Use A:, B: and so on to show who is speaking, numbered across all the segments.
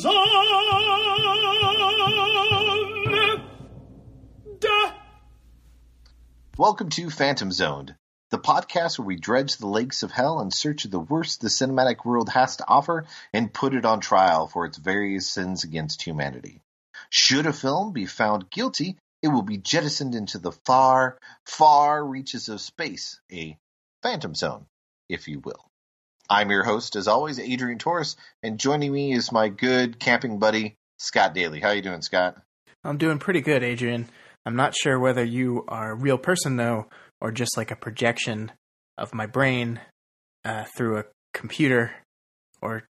A: Zone.
B: Welcome to Phantom Zoned, the podcast where we dredge the lakes of hell in search of the worst the cinematic world has to offer and put it on trial for its various sins against humanity. Should a film be found guilty, it will be jettisoned into the far, far reaches of space, a Phantom Zone, if you will. I'm your host, as always, Adrian Torres, and joining me is my good camping buddy, Scott Daly. How you doing, Scott?
C: I'm doing pretty good, Adrian. I'm not sure whether you are a real person, though, or just like a projection of my brain through a computer or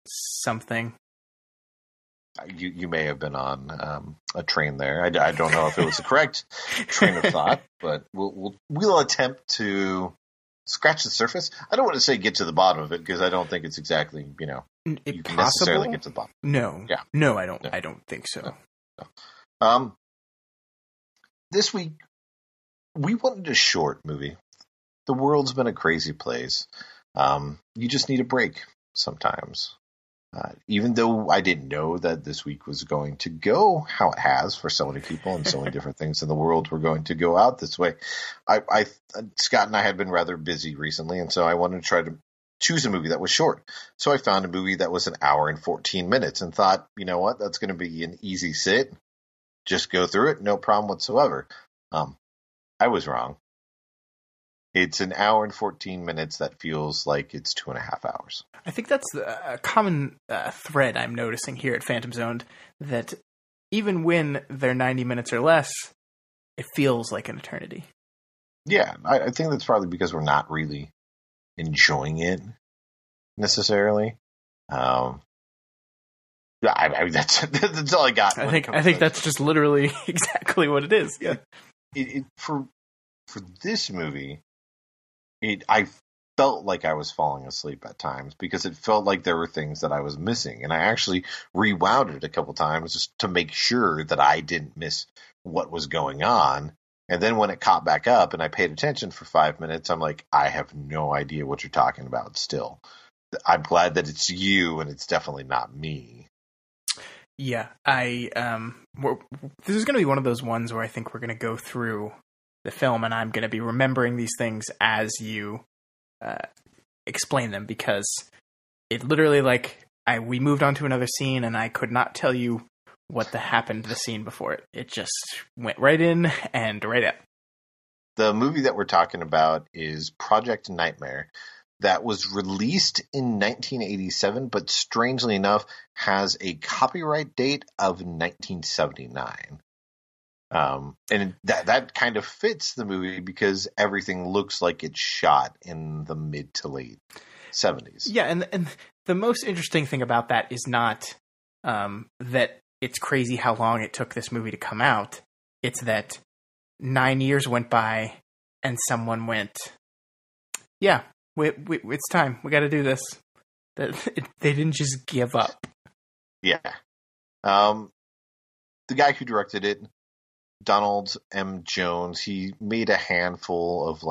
C: something.
B: You may have been on a train there. I don't know if it was the correct train of thought, but we'll attempt to scratch the surface. I don't want to say get to the bottom of it because I don't think it's exactly, you can necessarily get to the bottom.
C: No.
B: Yeah.
C: No, I don't. No. I don't think so.
B: No. This week, we wanted a short movie. The world's been a crazy place. You just need a break sometimes. Even though I didn't know that this week was going to go how it has for so many people and so many different things in the world were going to go out this way. Scott and I had been rather busy recently, and so I wanted to try to choose a movie that was short. So I found a movie that was an hour and 14 minutes and thought, you know what, that's going to be an easy sit. Just go through it, no problem whatsoever. I was wrong. It's an hour and 14 minutes that feels like it's 2.5 hours.
C: I think that's a common thread I'm noticing here at Phantom Zoned, that even when they're 90 minutes or less, it feels like an eternity.
B: Yeah, I think that's probably because we're not really enjoying it necessarily. That's all I got.
C: I think that's just literally exactly what it is. Yeah.
B: For this movie, I felt like I was falling asleep at times because it felt like there were things that I was missing, and I actually rewound it a couple times just to make sure that I didn't miss what was going on. And then when it caught back up and I paid attention for 5 minutes, I'm like, I have no idea what you're talking about still. I'm glad that it's you and it's definitely not me.
C: Yeah, this is going to be one of those ones where I think we're going to go through the film and I'm going to be remembering these things as you explain them, because it literally, we moved on to another scene and I could not tell you what happened to the scene before it. It just went right in and right out.
B: The movie that we're talking about is Project Nightmare, that was released in 1987, but strangely enough has a copyright date of 1979. And that kind of fits the movie because everything looks like it's shot in the mid to late 70s.
C: Yeah, and the most interesting thing about that is not that it's crazy how long it took this movie to come out. It's that 9 years went by and someone went, yeah, it's time. We got to do this. They didn't just give up.
B: Yeah. The guy who directed it, Donald M. Jones, he made a handful of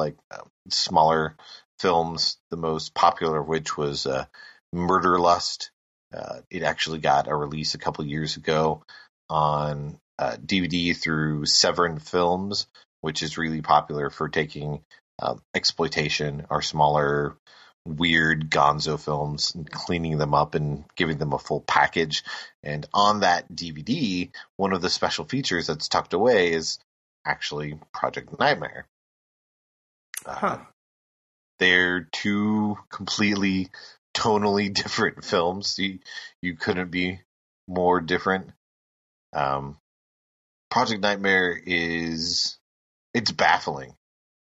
B: smaller films, the most popular of which was Murder Lust. It actually got a release a couple years ago on DVD through Severn Films, which is really popular for taking exploitation or smaller weird gonzo films and cleaning them up and giving them a full package. And on that DVD, one of the special features that's tucked away is actually Project Nightmare. They're two completely tonally different films. You couldn't be more different. Project Nightmare it's baffling,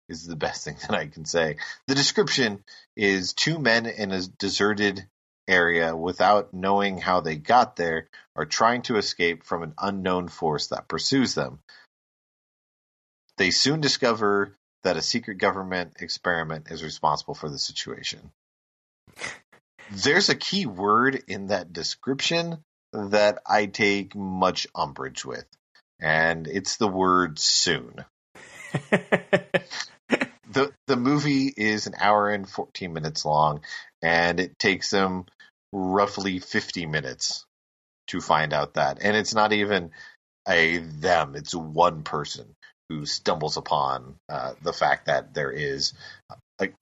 B: is the best thing that I can say. The description is two men in a deserted area without knowing how they got there are trying to escape from an unknown force that pursues them. They soon discover that a secret government experiment is responsible for the situation. There's a key word in that description that I take much umbrage with, and it's the word soon. The movie is an hour and 14 minutes long, and it takes them roughly 50 minutes to find out that. And it's not even a them, it's one person who stumbles upon the fact that there is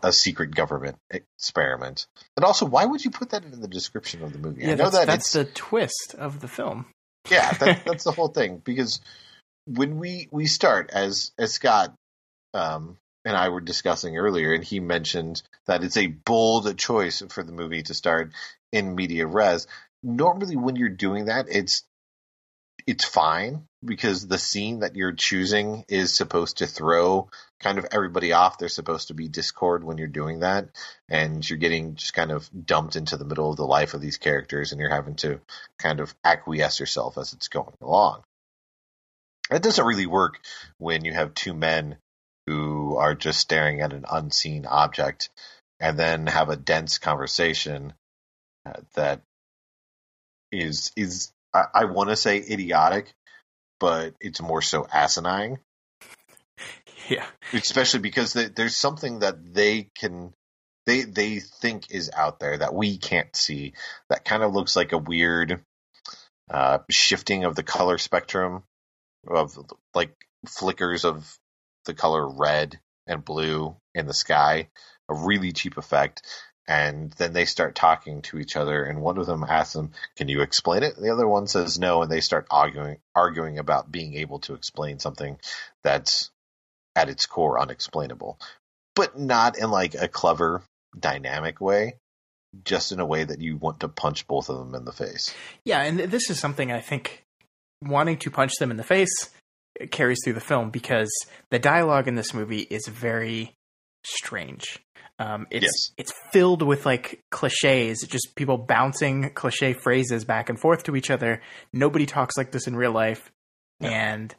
B: a secret government experiment. And also, why would you put that in the description of the movie?
C: Yeah,
B: I know
C: that's the twist of the film.
B: Yeah, that's the whole thing. Because when we start, as Scott and I were discussing earlier, and he mentioned that it's a bold choice for the movie to start in media res. Normally, when you're doing that, it's fine, because the scene that you're choosing is supposed to throw kind of everybody off. There's supposed to be discord when you're doing that, and you're getting just kind of dumped into the middle of the life of these characters, and you're having to kind of acquiesce yourself as it's going along. It doesn't really work when you have two men who are just staring at an unseen object and then have a dense conversation that is I want to say idiotic, but it's more so asinine.
C: Yeah.
B: Especially because there's something that they think is out there that we can't see, that kind of looks like a weird shifting of the color spectrum, of like flickers of the color red and blue in the sky, a really cheap effect. And then they start talking to each other, and one of them asks them, "Can you explain it?" The other one says no, and they start arguing about being able to explain something that's at its core unexplainable, but not in like a clever, dynamic way, just in a way that you want to punch both of them in the face.
C: Yeah, and this is something I think wanting to punch them in the face carries through the film, because the dialogue in this movie is very strange. It's filled with like cliches, just people bouncing cliche phrases back and forth to each other. Nobody talks like this in real life. No. And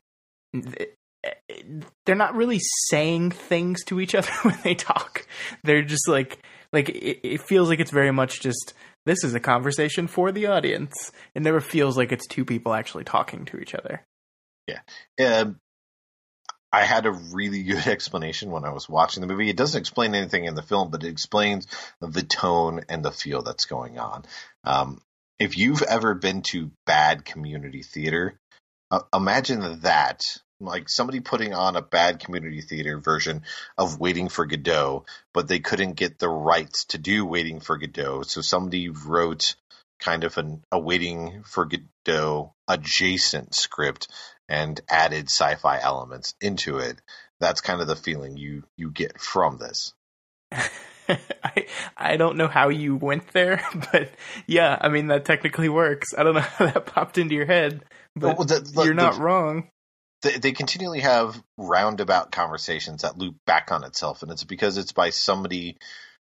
C: they're not really saying things to each other when they talk. They're just like it feels like it's very much just, this is a conversation for the audience. It never feels like it's two people actually talking to each other.
B: Yeah. I had a really good explanation when I was watching the movie. It doesn't explain anything in the film, but it explains the tone and the feel that's going on. If you've ever been to bad community theater, imagine that, like somebody putting on a bad community theater version of Waiting for Godot, but they couldn't get the rights to do Waiting for Godot. So somebody wrote kind of a Waiting for Godot adjacent script and added sci-fi elements into it. That's kind of the feeling you get from this.
C: I don't know how you went there, but yeah, I mean, that technically works. I don't know how that popped into your head, but you're not wrong.
B: They continually have roundabout conversations that loop back on itself, and it's because it's by somebody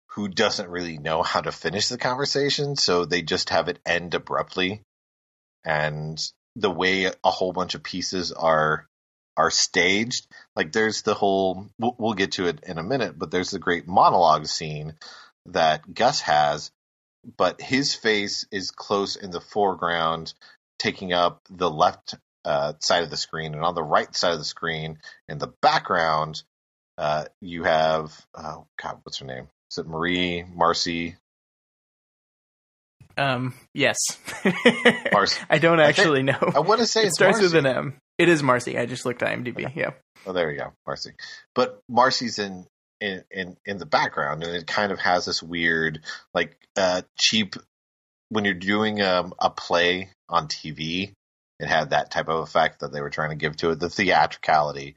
B: who doesn't really know how to finish the conversation, so they just have it end abruptly. And the way a whole bunch of pieces are staged, like there's the whole, we'll get to it in a minute, but there's the great monologue scene that Gus has, but his face is close in the foreground, taking up the left side of the screen, and on the right side of the screen in the background you have what's her name? Is it Marcy?
C: Yes.
B: Marcy.
C: I don't actually know.
B: I want to say
C: it starts with an M. It is Marcy. I just looked at IMDb. Yeah.
B: Oh, there we go, Marcy. But Marcy's in the background, and it kind of has this weird, like, cheap. When you're doing a play on TV, it had that type of effect that they were trying to give to it. The theatricality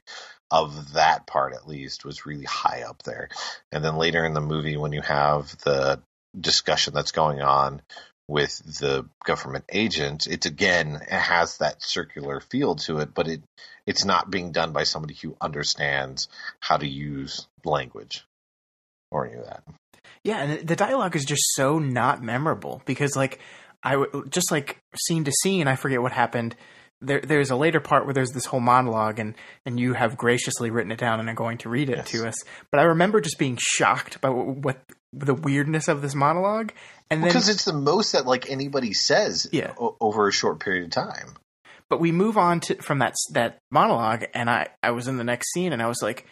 B: of that part, at least, was really high up there. And then later in the movie, when you have the discussion that's going on with the government agent, it has that circular feel to it, but it's not being done by somebody who understands how to use language or any of that.
C: Yeah, and the dialogue is just so not memorable, because like just like scene to scene, I forget what happened. There's a later part where there's this whole monologue, and you have graciously written it down and are going to read it to us. But I remember just being shocked by what the weirdness of this monologue, and then
B: because it's the most that like anybody says over a short period of time.
C: But we move on from that monologue, and I was in the next scene, and I was like,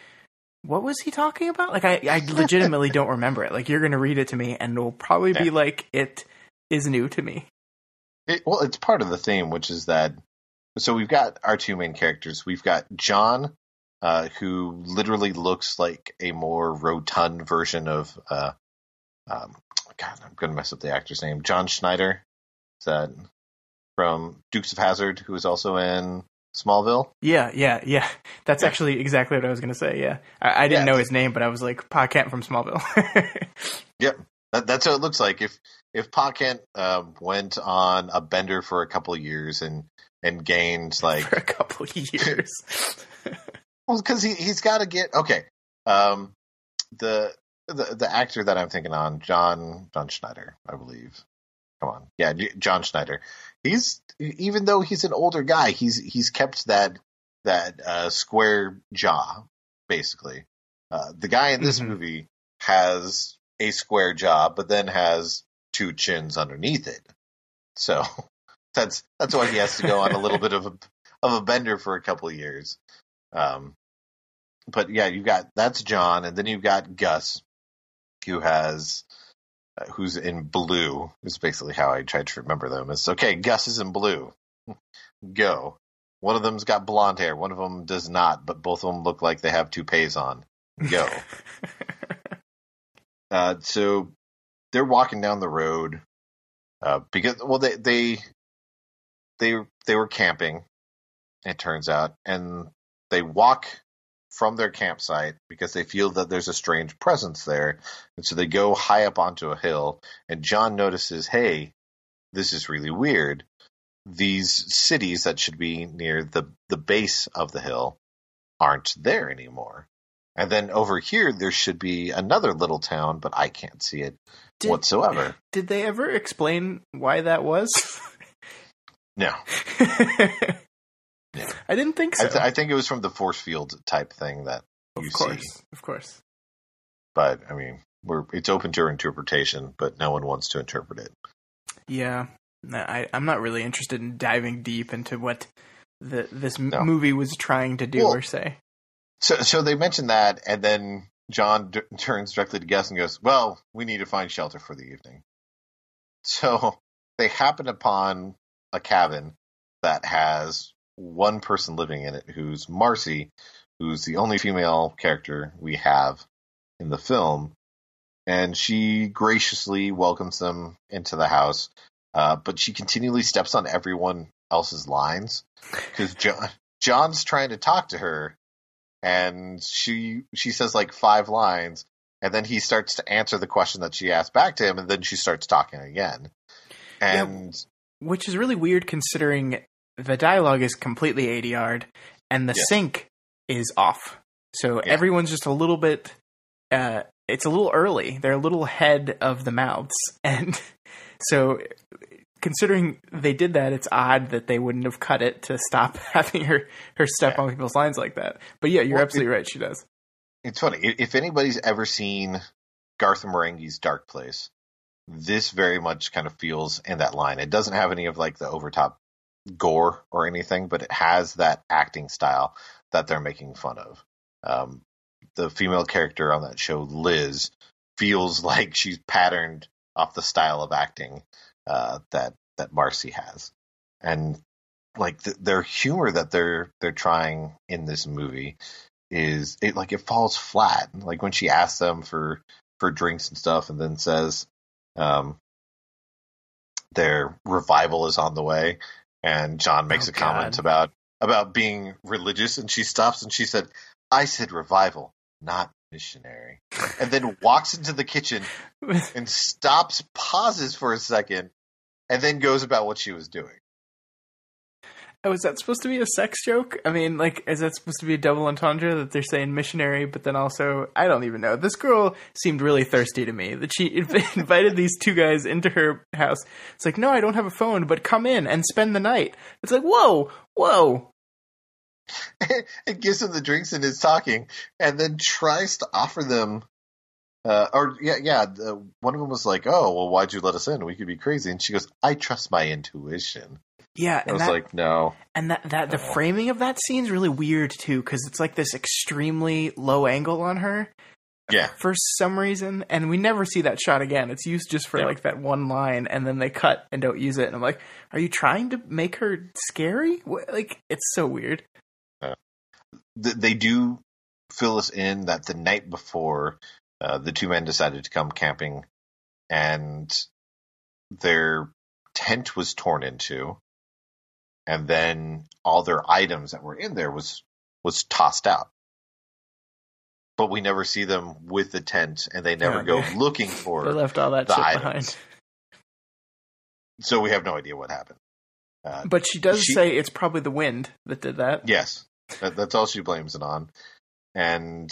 C: what was he talking about? Like I legitimately don't remember it. Like, you're going to read it to me, and it'll probably be like it is new to me.
B: It's part of the theme, which is that. So we've got our two main characters. We've got John, who literally looks like a more rotund version of. God, I'm going to mess up the actor's name. John Schneider. Is that from Dukes of Hazzard, who is also in Smallville?
C: Yeah. That's actually exactly what I was going to say. Yeah, I didn't know his name, but I was like Pa Kent from Smallville.
B: Yep, that's what it looks like. If Pa Kent went on a bender for a couple of years and gained like
C: for a couple of years,
B: well, because he's got to get okay. The actor that I'm thinking on, John Schneider, I believe. Come on, yeah, John Schneider. Even though he's an older guy, he's kept that square jaw, basically. The guy in this movie has a square jaw, but then has two chins underneath it. So that's why he has to go on a little bit of a bender for a couple of years. But yeah, that's John, and then you've got Gus, who's in blue. Is basically how I tried to remember them. It's okay. Gus is in blue. Go. One of them's got blonde hair. One of them does not, but both of them look like they have toupees on. Go. So they're walking down the road because they were camping. It turns out, and they walk from their campsite because they feel that there's a strange presence there. And so they go high up onto a hill, and John notices, hey, this is really weird. These cities that should be near the base of the hill aren't there anymore. And then over here, there should be another little town, but I can't see it whatsoever.
C: Did they ever explain why that was?
B: No.
C: Yeah. I didn't think so.
B: I think it was from the force field type thing that you see.
C: Of course.
B: But, I mean, it's open to interpretation, but no one wants to interpret it.
C: Yeah. I'm not really interested in diving deep into what this movie was trying to do or say.
B: So they mentioned that, and then John turns directly to Gus and goes, well, we need to find shelter for the evening. So they happen upon a cabin that has one person living in it, who's Marcy, who's the only female character we have in the film, and she graciously welcomes them into the house, but she continually steps on everyone else's lines because John's trying to talk to her, and she says like 5 lines, and then he starts to answer the question that she asked back to him, and then she starts talking again, which
C: is really weird considering the dialogue is completely ADR'd, and the sync is off. So everyone's just a little bit... it's a little early. They're a little ahead of the mouths. And so considering they did that, it's odd that they wouldn't have cut it to stop having her step on people's lines like that. But yeah, you're absolutely right. She does.
B: It's funny. If anybody's ever seen Garth Marenghi's Dark Place, this very much kind of feels in that line. It doesn't have any of like the overtop gore or anything, but it has that acting style that they're making fun of. The female character on that show, Liz, feels like she's patterned off the style of acting that Marcy has, and like their humor that they're trying in this movie it falls flat. Like when she asks them for drinks and stuff, and then says their revival is on the way. And John makes a comment about being religious, and she stops and she said, I said revival, not missionary. And then walks into the kitchen and stops, pauses for a second, and then goes about what she was doing.
C: Oh, is that supposed to be a sex joke? I mean, like, is that supposed to be a double entendre that they're saying missionary, but then also, I don't even know. This girl seemed really thirsty to me, that she invited these 2 guys into her house. It's like, no, I don't have a phone, but come in and spend the night. It's like, whoa.
B: It gives him the drinks and is talking, and then tries to offer them, one of them was like, oh, well, why'd you let us in? We could be crazy. And she goes, I trust my intuition.
C: Yeah,
B: I was like, no.
C: And the framing of that scene is really weird too, because it's like this extremely low angle on her,
B: Yeah.
C: For some reason, and we never see that shot again. It's used just for like that one line, and then they cut and don't use it. And I'm like, are you trying to make her scary? Like, it's so weird.
B: They do fill us in that the night before, the two men decided to come camping, and their tent was torn into, and then all their items that were in there was tossed out. But we never see them with the tent, and they never go looking for.
C: They left all that
B: the
C: shit
B: items
C: behind.
B: So we have no idea what happened.
C: But she does say it's probably the wind that did that.
B: Yes, that's all she blames it on. And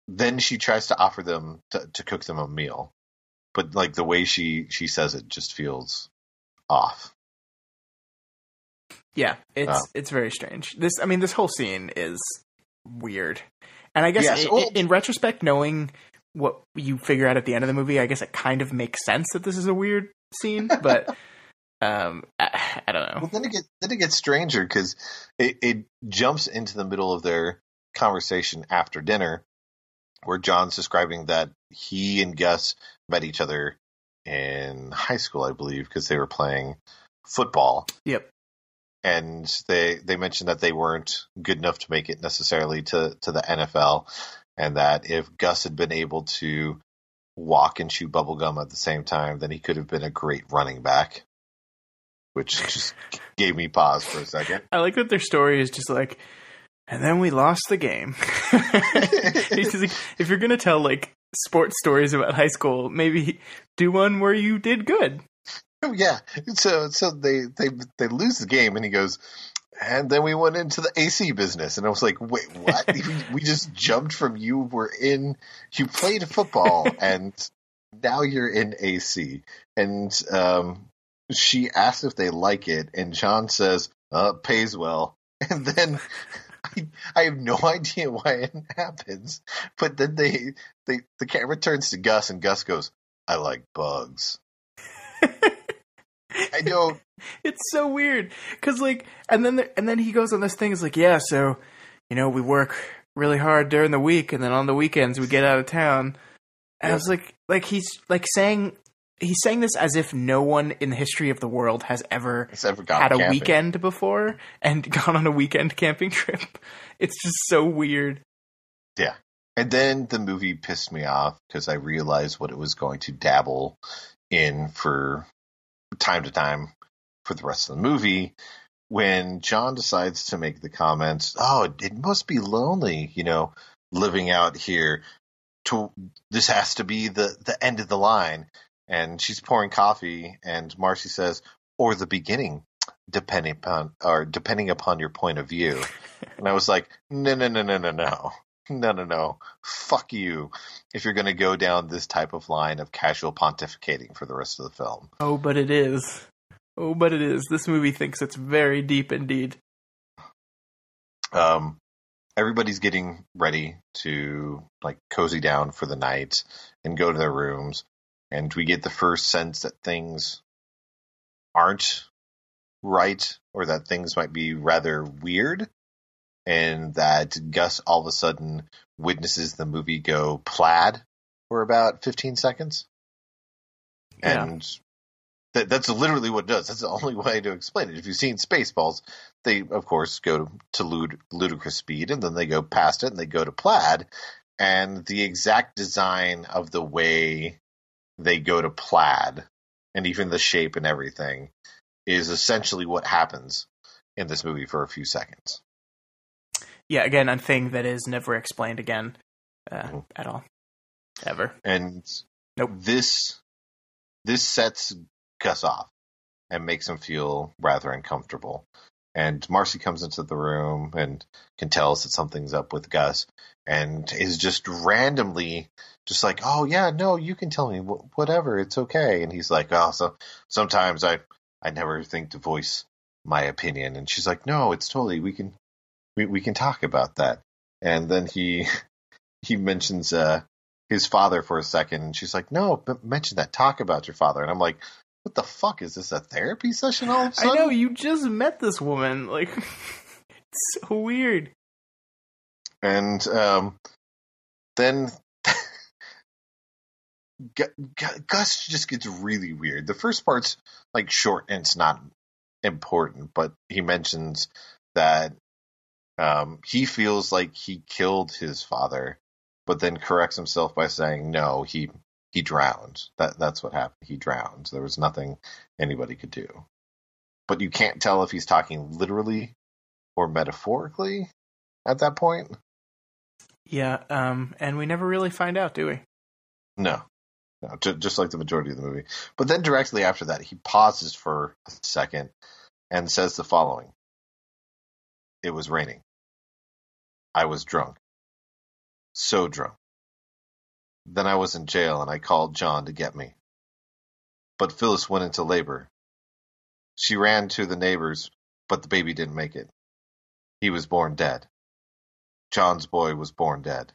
B: then she tries to offer them to cook them a meal, but like the way she says it just feels off.
C: Yeah, it's very strange. This whole scene is weird. And I guess in retrospect, knowing what you figure out at the end of the movie, I guess it kind of makes sense that this is a weird scene, but I don't know.
B: Well, then it gets stranger because it jumps into the middle of their conversation after dinner, where John's describing that he and Gus met each other in high school, I believe, because they were playing football.
C: Yep.
B: And they mentioned that they weren't good enough to make it necessarily to the NFL, and that if Gus had been able to walk and chew bubblegum at the same time, then he could have been a great running back, which just gave me pause for a second.
C: I like that their story is just like, and then we lost the game. Like, if you're going to tell like sports stories about high school, maybe do one where you did good.
B: Oh, yeah. So they lose the game, and he goes, and then we went into the AC business. And I was like, wait, what? We just jumped from you played football, and now you're in AC. And she asks if they like it, and John says, pays well. And then I have no idea why it happens. But then the camera turns to Gus, and Gus goes, I like bugs. I don't.
C: It's so weird because like, and then he goes on this thing. It's like, yeah, so we work really hard during the week, and then on the weekends we get out of town. And I was like he's saying this as if no one in the history of the world has ever had a weekend before and gone on a weekend camping trip. It's just so weird.
B: Yeah, and then the movie pissed me off because I realized what it was going to dabble in for time to time for the rest of the movie, when John decides to make the comments, it must be lonely, living out here. This has to be the end of the line. And she's pouring coffee, and Marcy says, or the beginning, depending upon your point of view. And I was like, no. Fuck you if you're going to go down this type of line of casual pontificating for the rest of the film.
C: Oh, but it is. This movie thinks it's very deep indeed.
B: Everybody's getting ready to like cozy down for the night and go to their rooms. And we get the first sense that things aren't right, or that things might be rather weird. And that Gus all of a sudden witnesses the movie go plaid for about 15 seconds. Yeah. And that's literally what it does. That's the only way to explain it. If you've seen Spaceballs, they, of course, go to ludicrous speed, and then they go past it, and they go to plaid. And the exact design of the way they go to plaid, and even the shape and everything, is essentially what happens in this movie for a few seconds.
C: Yeah, again, a thing that is never explained again at all. Ever.
B: And
C: nope.
B: This sets Gus off and makes him feel rather uncomfortable. And Marcy comes into the room and can tell us that something's up with Gus, and is just randomly just like, oh, yeah, no, you can tell me whatever. It's okay. And he's like, oh, so sometimes I never think to voice my opinion. And she's like, no, it's totally, we can talk about that. And then he mentions his father for a second, and she's like, no, but mention that. Talk about your father. And I'm like, what the fuck? Is this a therapy session all of a sudden?
C: I know, you just met this woman. Like, it's so weird.
B: And then Gus just gets really weird. The first part's like short and it's not important, but he mentions that he feels like he killed his father, but then corrects himself by saying no, he drowned. That's what happened. He drowned. There was nothing anybody could do. But you can't tell if he's talking literally or metaphorically at that point.
C: Yeah, and we never really find out, do we?
B: No, just like the majority of the movie. But then directly after that, he pauses for a second and says the following. It was raining. I was drunk. So drunk. Then I was in jail and I called John to get me. But Phyllis went into labor. She ran to the neighbors, but the baby didn't make it. He was born dead. John's boy was born dead.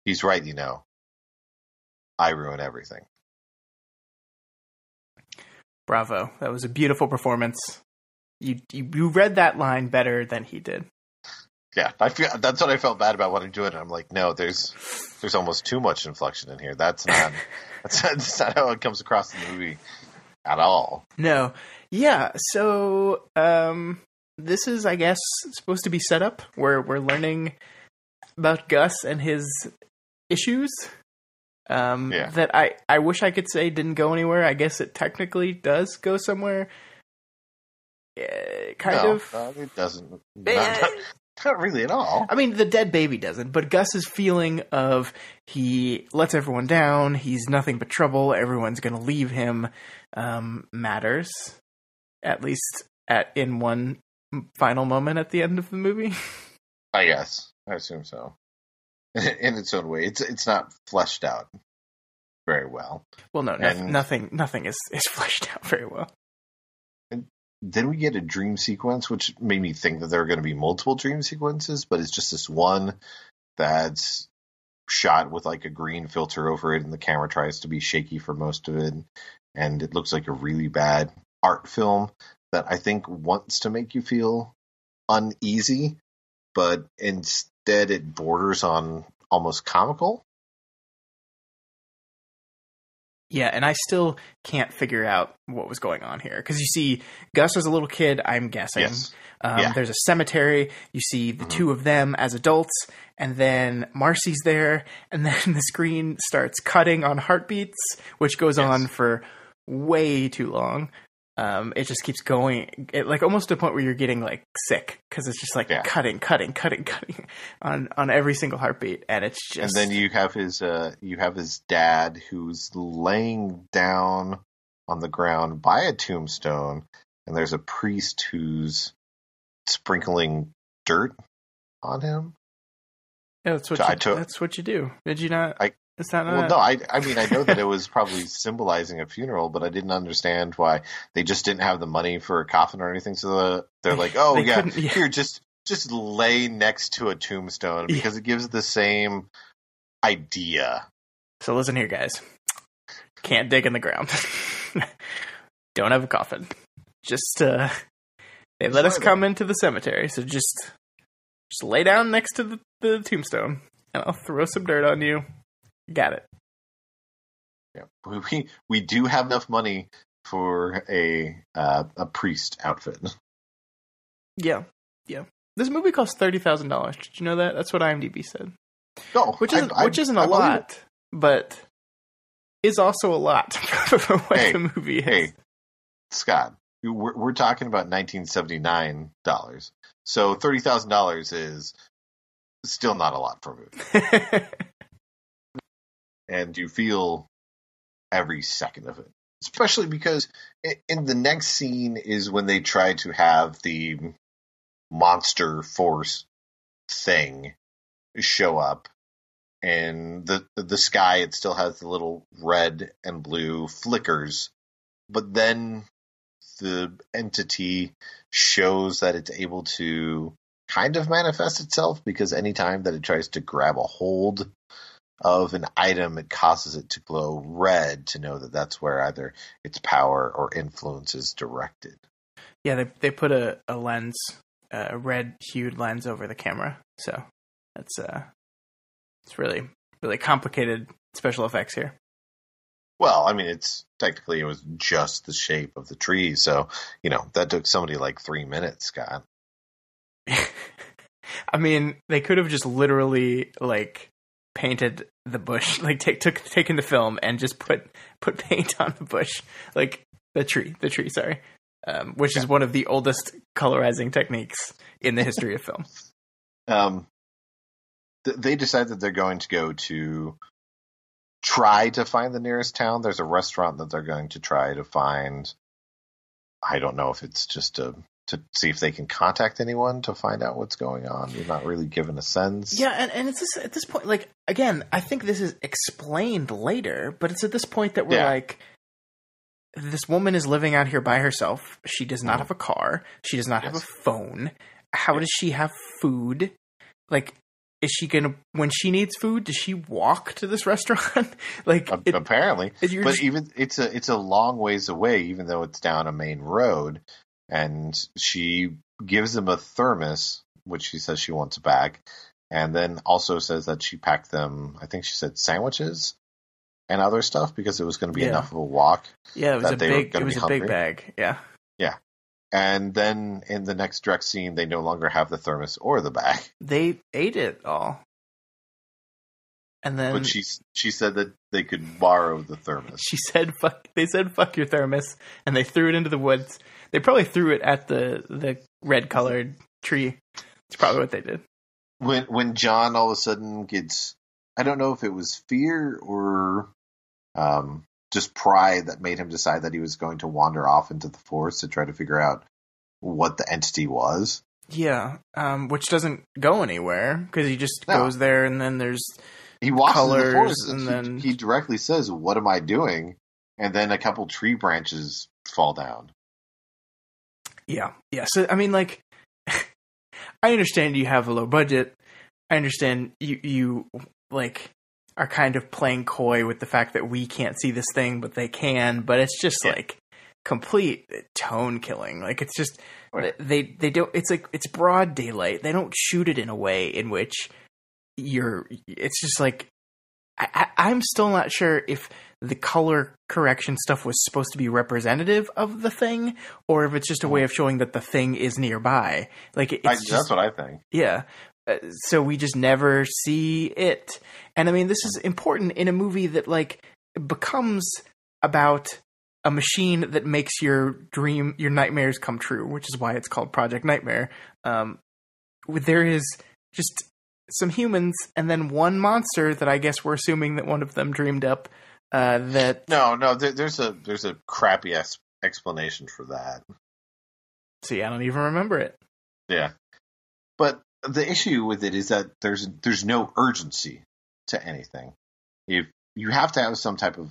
B: He's right, you know. I ruin everything.
C: Bravo. That was a beautiful performance. You read that line better than he did.
B: Yeah, that's what I felt bad about when I do it. I'm like, no, there's almost too much inflection in here. That's not how it comes across in the movie at all.
C: No. Yeah, so this is, I guess, supposed to be set up where we're learning about Gus and his issues. That I wish I could say didn't go anywhere. I guess it technically does go somewhere. Kind of.
B: It doesn't. Not really at all.
C: I mean, the dead baby doesn't, but Gus's feeling of he lets everyone down, he's nothing but trouble, everyone's going to leave him, matters. At least in one final moment at the end of the movie.
B: I guess. I assume so. In its own way. It's not fleshed out very well.
C: Well, no, nothing is fleshed out very well.
B: And then we get a dream sequence, which made me think that there are going to be multiple dream sequences, but it's just this one that's shot with like a green filter over it, and the camera tries to be shaky for most of it, and it looks like a really bad art film that I think wants to make you feel uneasy, but instead it borders on almost comical.
C: Yeah, and I still can't figure out what was going on here. Because you see Gus as a little kid, I'm guessing.
B: Yes.
C: There's a cemetery. You see the two of them as adults. And then Marcy's there. And then the screen starts cutting on heartbeats, which goes on for way too long. It just keeps going, like almost to a point where you're getting like sick because it's just like cutting on every single heartbeat, and it's just.
B: And then you have his dad who's laying down on the ground by a tombstone, and there's a priest who's sprinkling dirt on him.
C: Yeah, that's what you do. Did you not?
B: I mean, I know that it was probably symbolizing a funeral, but I didn't understand why they just didn't have the money for a coffin or anything. So they're like, here, just lay next to a tombstone because it gives the same idea.
C: So listen here, guys. Can't dig in the ground. Don't have a coffin. Just they let us come into the cemetery, so just lay down next to the tombstone, and I'll throw some dirt on you. Got it.
B: Yeah, we do have enough money for a priest outfit.
C: Yeah. This movie cost $30,000. Did you know that? That's what IMDb said.
B: No,
C: which isn't a lot, but is also a lot for the way the movie is.
B: Hey, Scott, we're talking about $1979, so $30,000 is still not a lot for a movie. And you feel every second of it. Especially because in the next scene is when they try to have the monster force thing show up. And the sky, it still has the little red and blue flickers. But then the entity shows that it's able to kind of manifest itself, because anytime that it tries to grab a hold of an item, it causes it to glow red to know that that's where either its power or influence is directed.
C: Yeah, they put a lens, a red hued lens over the camera, so that's it's really, really complicated special effects here.
B: Well, I mean, it was just the shape of the tree. So, that took somebody like 3 minutes, Scott.
C: I mean, they could have just literally painted the bush, taken the film and just put paint on the bush, the tree, sorry, which is one of the oldest colorizing techniques in the history of film.
B: They decide that they're going to go to try to find the nearest town. There's a restaurant that they're going to try to find. I don't know if it's just to see if they can contact anyone to find out what's going on. You're not really given a sense.
C: Yeah, and it's just, at this point, again, I think this is explained later, but it's at this point that we're this woman is living out here by herself. She does not have a car. She does not have a phone. How does she have food? Is she gonna, when she needs food, does she walk to this restaurant?
B: Apparently, but even it's a long ways away, even though it's down a main road. And she gives them a thermos, which she says she wants back, and then also says that she packed them. I think she said sandwiches and other stuff because it was going to be enough of a walk.
C: Yeah, it was a big bag. Yeah.
B: Yeah. And then in the next direct scene, they no longer have the thermos or the bag.
C: They ate it all. And then,
B: but she said that they could borrow the thermos.
C: She said, "Fuck." They said, "Fuck your thermos," and they threw it into the woods. They probably threw it at the red colored tree. That's probably what they did.
B: When John all of a sudden gets, I don't know if it was fear or just pride that made him decide that he was going to wander off into the forest to try to figure out what the entity was.
C: Yeah, which doesn't go anywhere because he just goes there, and then there's
B: he walks
C: colors,
B: in the forest,
C: and then
B: he directly says, "What am I doing?" And then a couple tree branches fall down.
C: Yeah. So I mean, I understand you have a low budget. I understand you are kind of playing coy with the fact that we can't see this thing, but they can. But it's just complete tone killing. It's just they don't. It's broad daylight. They don't shoot it in a way in which it's just I'm still not sure if the color correction stuff was supposed to be representative of the thing, or if it's just a way of showing that the thing is nearby.
B: That's what I think.
C: Yeah. So we just never see it. And I mean, this is important in a movie that becomes about a machine that makes your nightmares come true, which is why it's called Project Nightmare. There is just some humans and then one monster that I guess we're assuming that one of them dreamed up. There's
B: a crappy explanation for that.
C: See, I don't even remember it.
B: Yeah, but the issue with it is that there's no urgency to anything. If you have to have some type of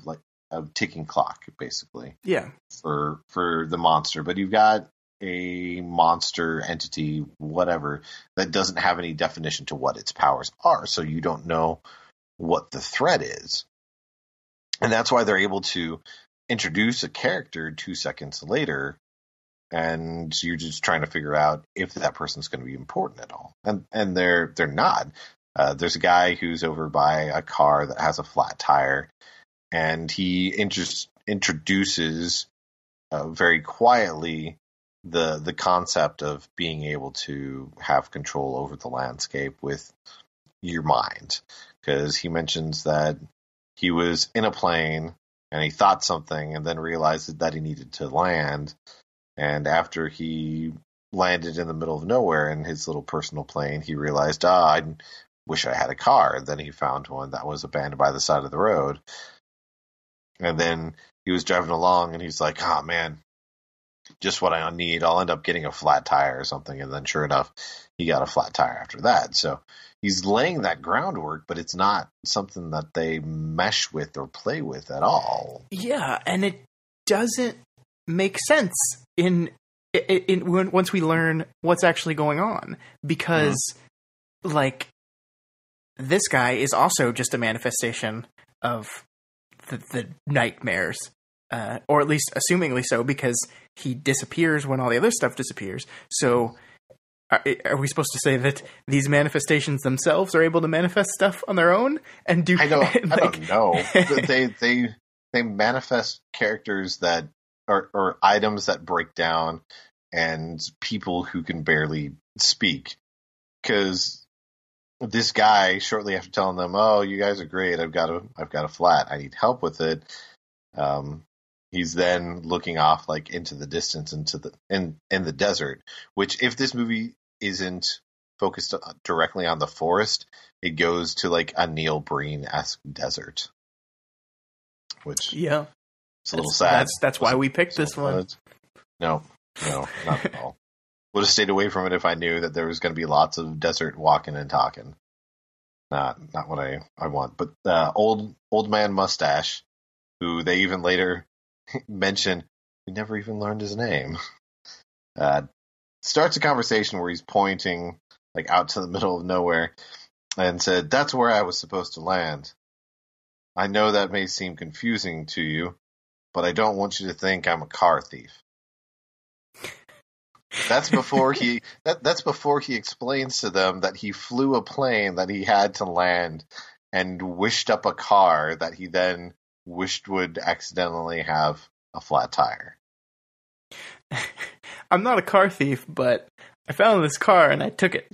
B: a ticking clock, basically.
C: Yeah.
B: For the monster, but you've got a monster entity, whatever, that doesn't have any definition to what its powers are, so you don't know what the threat is. And that's why they're able to introduce a character 2 seconds later, and you're just trying to figure out if that person's going to be important at all. And they're not. There's a guy who's over by a car that has a flat tire, and he introduces very quietly the concept of being able to have control over the landscape with your mind. Because he mentions that he was in a plane and he thought something and then realized that he needed to land. And after he landed in the middle of nowhere in his little personal plane, he realized, I wish I had a car. And then he found one that was abandoned by the side of the road. And then he was driving along and he's like, man, just what I need. I'll end up getting a flat tire or something. And then sure enough, he got a flat tire after that. So he's laying that groundwork, but it's not something that they mesh with or play with at all.
C: Yeah, and it doesn't make sense once we learn what's actually going on, because this guy is also just a manifestation of the nightmares, or at least assumingly so, because he disappears when all the other stuff disappears. So are we supposed to say that these manifestations themselves are able to manifest stuff on their own and do?
B: I don't know. they manifest characters that or items that break down and people who can barely speak. Because this guy, shortly after telling them, "Oh, you guys are great. I've got a flat. I need help with it." He's then looking off like into the distance, in the desert. Which, if this movie isn't focused directly on the forest, it goes to like a Neil Breen-esque desert. Which it's a little sad.
C: That's why we picked this one.
B: No, not at all. Would have stayed away from it if I knew that there was going to be lots of desert walking and talking. Not what I want. But old man mustache, who they even later mention, we never even learned his name. Starts a conversation where he's pointing like out to the middle of nowhere and said, "That's where I was supposed to land. I know that may seem confusing to you, but I don't want you to think I'm a car thief." That's before he explains to them that he flew a plane that he had to land and wished up a car that he then wished would accidentally have a flat tire.
C: I'm not a car thief, but I found this car and I took it.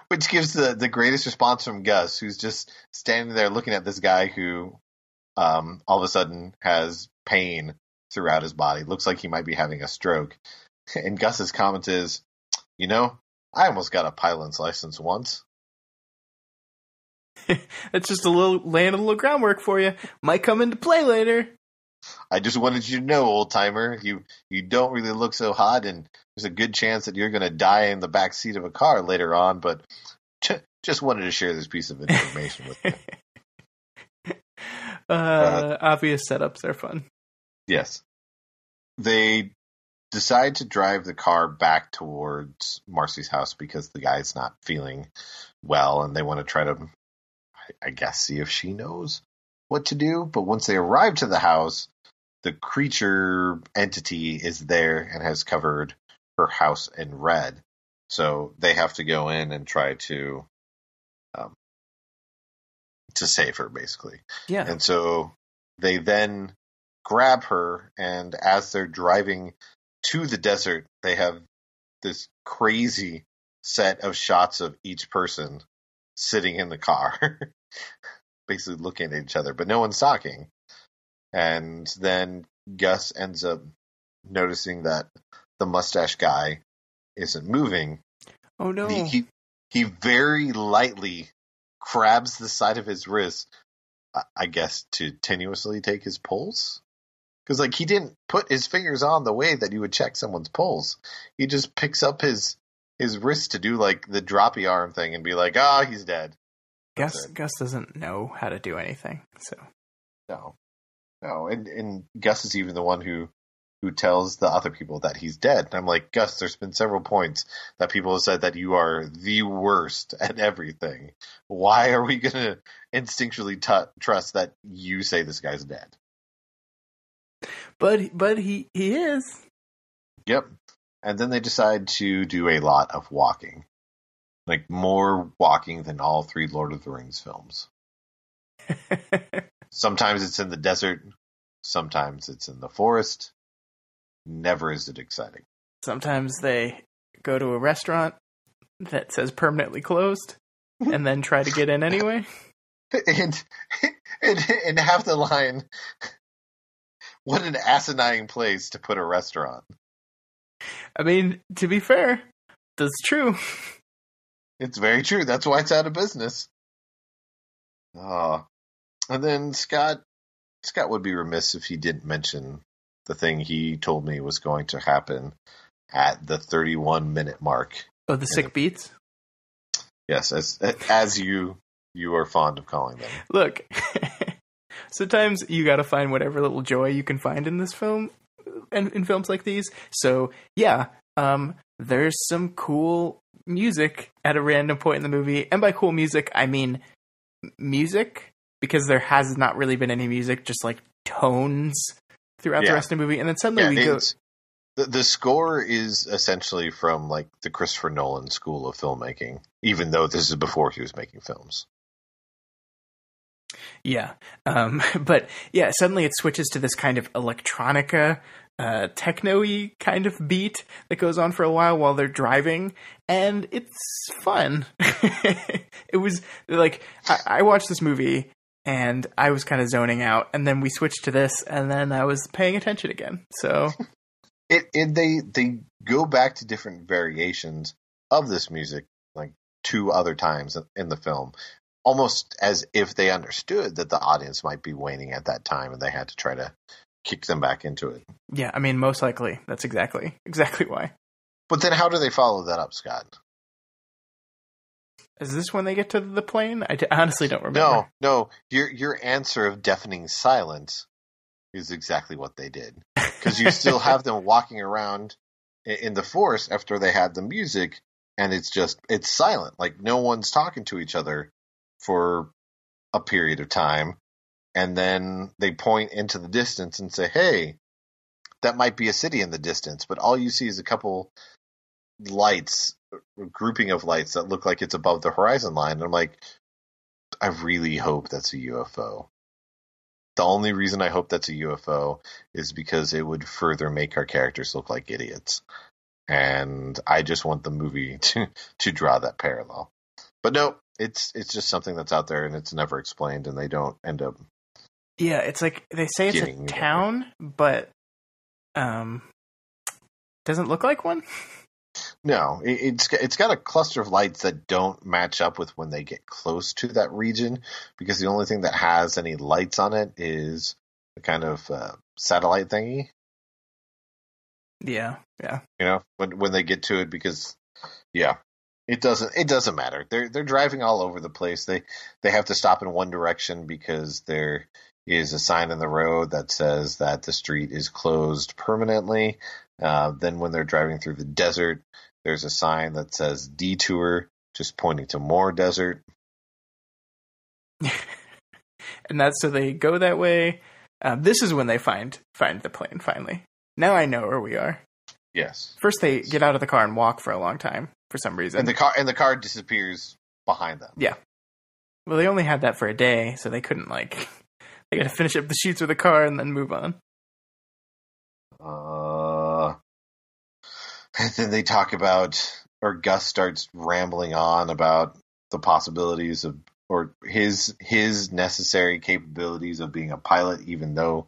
B: Which gives the greatest response from Gus, who's just standing there looking at this guy who all of a sudden has pain throughout his body. Looks like he might be having a stroke. And Gus's comment is, I almost got a pilot's license once.
C: That's just laying a little groundwork for you. Might come into play later.
B: I just wanted you to know, old timer, you don't really look so hot, and there's a good chance that you're going to die in the back seat of a car later on, but just wanted to share this piece of information with you.
C: Obvious setups are fun.
B: Yes. They decide to drive the car back towards Marcy's house because the guy's not feeling well, and they want to try to, I guess, see if she knows what to do. But once they arrive to the house, the creature entity is there and has covered her house in red. So they have to go in and try to save her, basically.
C: Yeah.
B: And so they then grab her, and as they're driving to the desert, they have this crazy set of shots of each person sitting in the car, basically looking at each other, but no one's talking. And then Gus ends up noticing that the mustache guy isn't moving.
C: Oh no.
B: He very lightly grabs the side of his wrist, I guess, to tenuously take his pulse. Because, he didn't put his fingers on the way that you would check someone's pulse. He just picks up his wrist to do, the droppy arm thing and be like, he's dead.
C: Gus doesn't know how to do anything, so.
B: No. And Gus is even the one who tells the other people that he's dead. And I'm like, Gus, there's been several points that people have said that you are the worst at everything. Why are we going to instinctually trust that you say this guy's dead?
C: But he is.
B: Yep. And then they decide to do a lot of walking. More walking than all 3 Lord of the Rings films. Sometimes it's in the desert. Sometimes it's in the forest. Never is it exciting.
C: Sometimes they go to a restaurant that says permanently closed and then try to get in anyway.
B: And half the line, what an asinine place to put a restaurant.
C: I mean, to be fair, that's true.
B: It's very true. That's why it's out of business. And then Scott would be remiss if he didn't mention the thing he told me was going to happen at the 31-minute mark.
C: Oh, the sick beats?
B: Yes, as you are fond of calling them.
C: Look, sometimes you got to find whatever little joy you can find in this film, and in films like these. So, yeah, there's some cool music at a random point in the movie. And by cool music, I mean music, because there has not really been any music, just tones throughout the rest of the movie. And then suddenly we go...
B: The score is essentially from the Christopher Nolan school of filmmaking, even though this is before he was making films.
C: Yeah. But yeah, suddenly it switches to this kind of electronica, techno-y kind of beat that goes on for a while they're driving, and it's fun. It was like, I watched this movie and I was kind of zoning out, and then we switched to this, and then I was paying attention again. So
B: they go back to different variations of this music like 2 other times in the film, almost as if they understood that the audience might be waning at that time, and they had to try to kick them back into it.
C: yeah, I mean, most likely that's exactly why.
B: But then how do they follow that up, Scott?
C: Is this when they get to the plane? I honestly don't remember.
B: No. Your answer of deafening silence is exactly what they did. Because you still have them walking around in the forest after they had the music, and it's silent. Like, no one's talking to each other for a period of time. And then they point into the distance and say, hey, that might be a city in the distance. But all you see is a couple lights, a grouping of lights that look like it's above the horizon line. And I'm like, I really hope that's a UFO. The only reason I hope that's a UFO is because it would further make our characters look like idiots. And I just want the movie to draw that parallel. But no, it's just something that's out there, and it's never explained, and they don't end up.
C: Yeah, it's like they say it's a town, but doesn't look like one.
B: No, it's got a cluster of lights that don't match up with when they get close to that region, because the only thing that has any lights on it is a kind of satellite thingy.
C: Yeah.
B: You know, when they get to it, because it doesn't matter. They're driving all over the place. They have to stop in one direction because there is a sign in the road that says that the street is closed permanently. Then when they're driving through the desert, there's a sign that says detour, just pointing to more desert.
C: And that's so they go that way. This is when they find the plane finally. Now I know where we are.
B: Yes.
C: First they get out of the car and walk for a long time for some reason.
B: And the car disappears behind them.
C: Yeah. Well, they only had that for a day, so they couldn't they got to finish up the shoots with the car and then move on.
B: And then they talk about, or Gus starts rambling on about the possibilities of, or his necessary capabilities of being a pilot, even though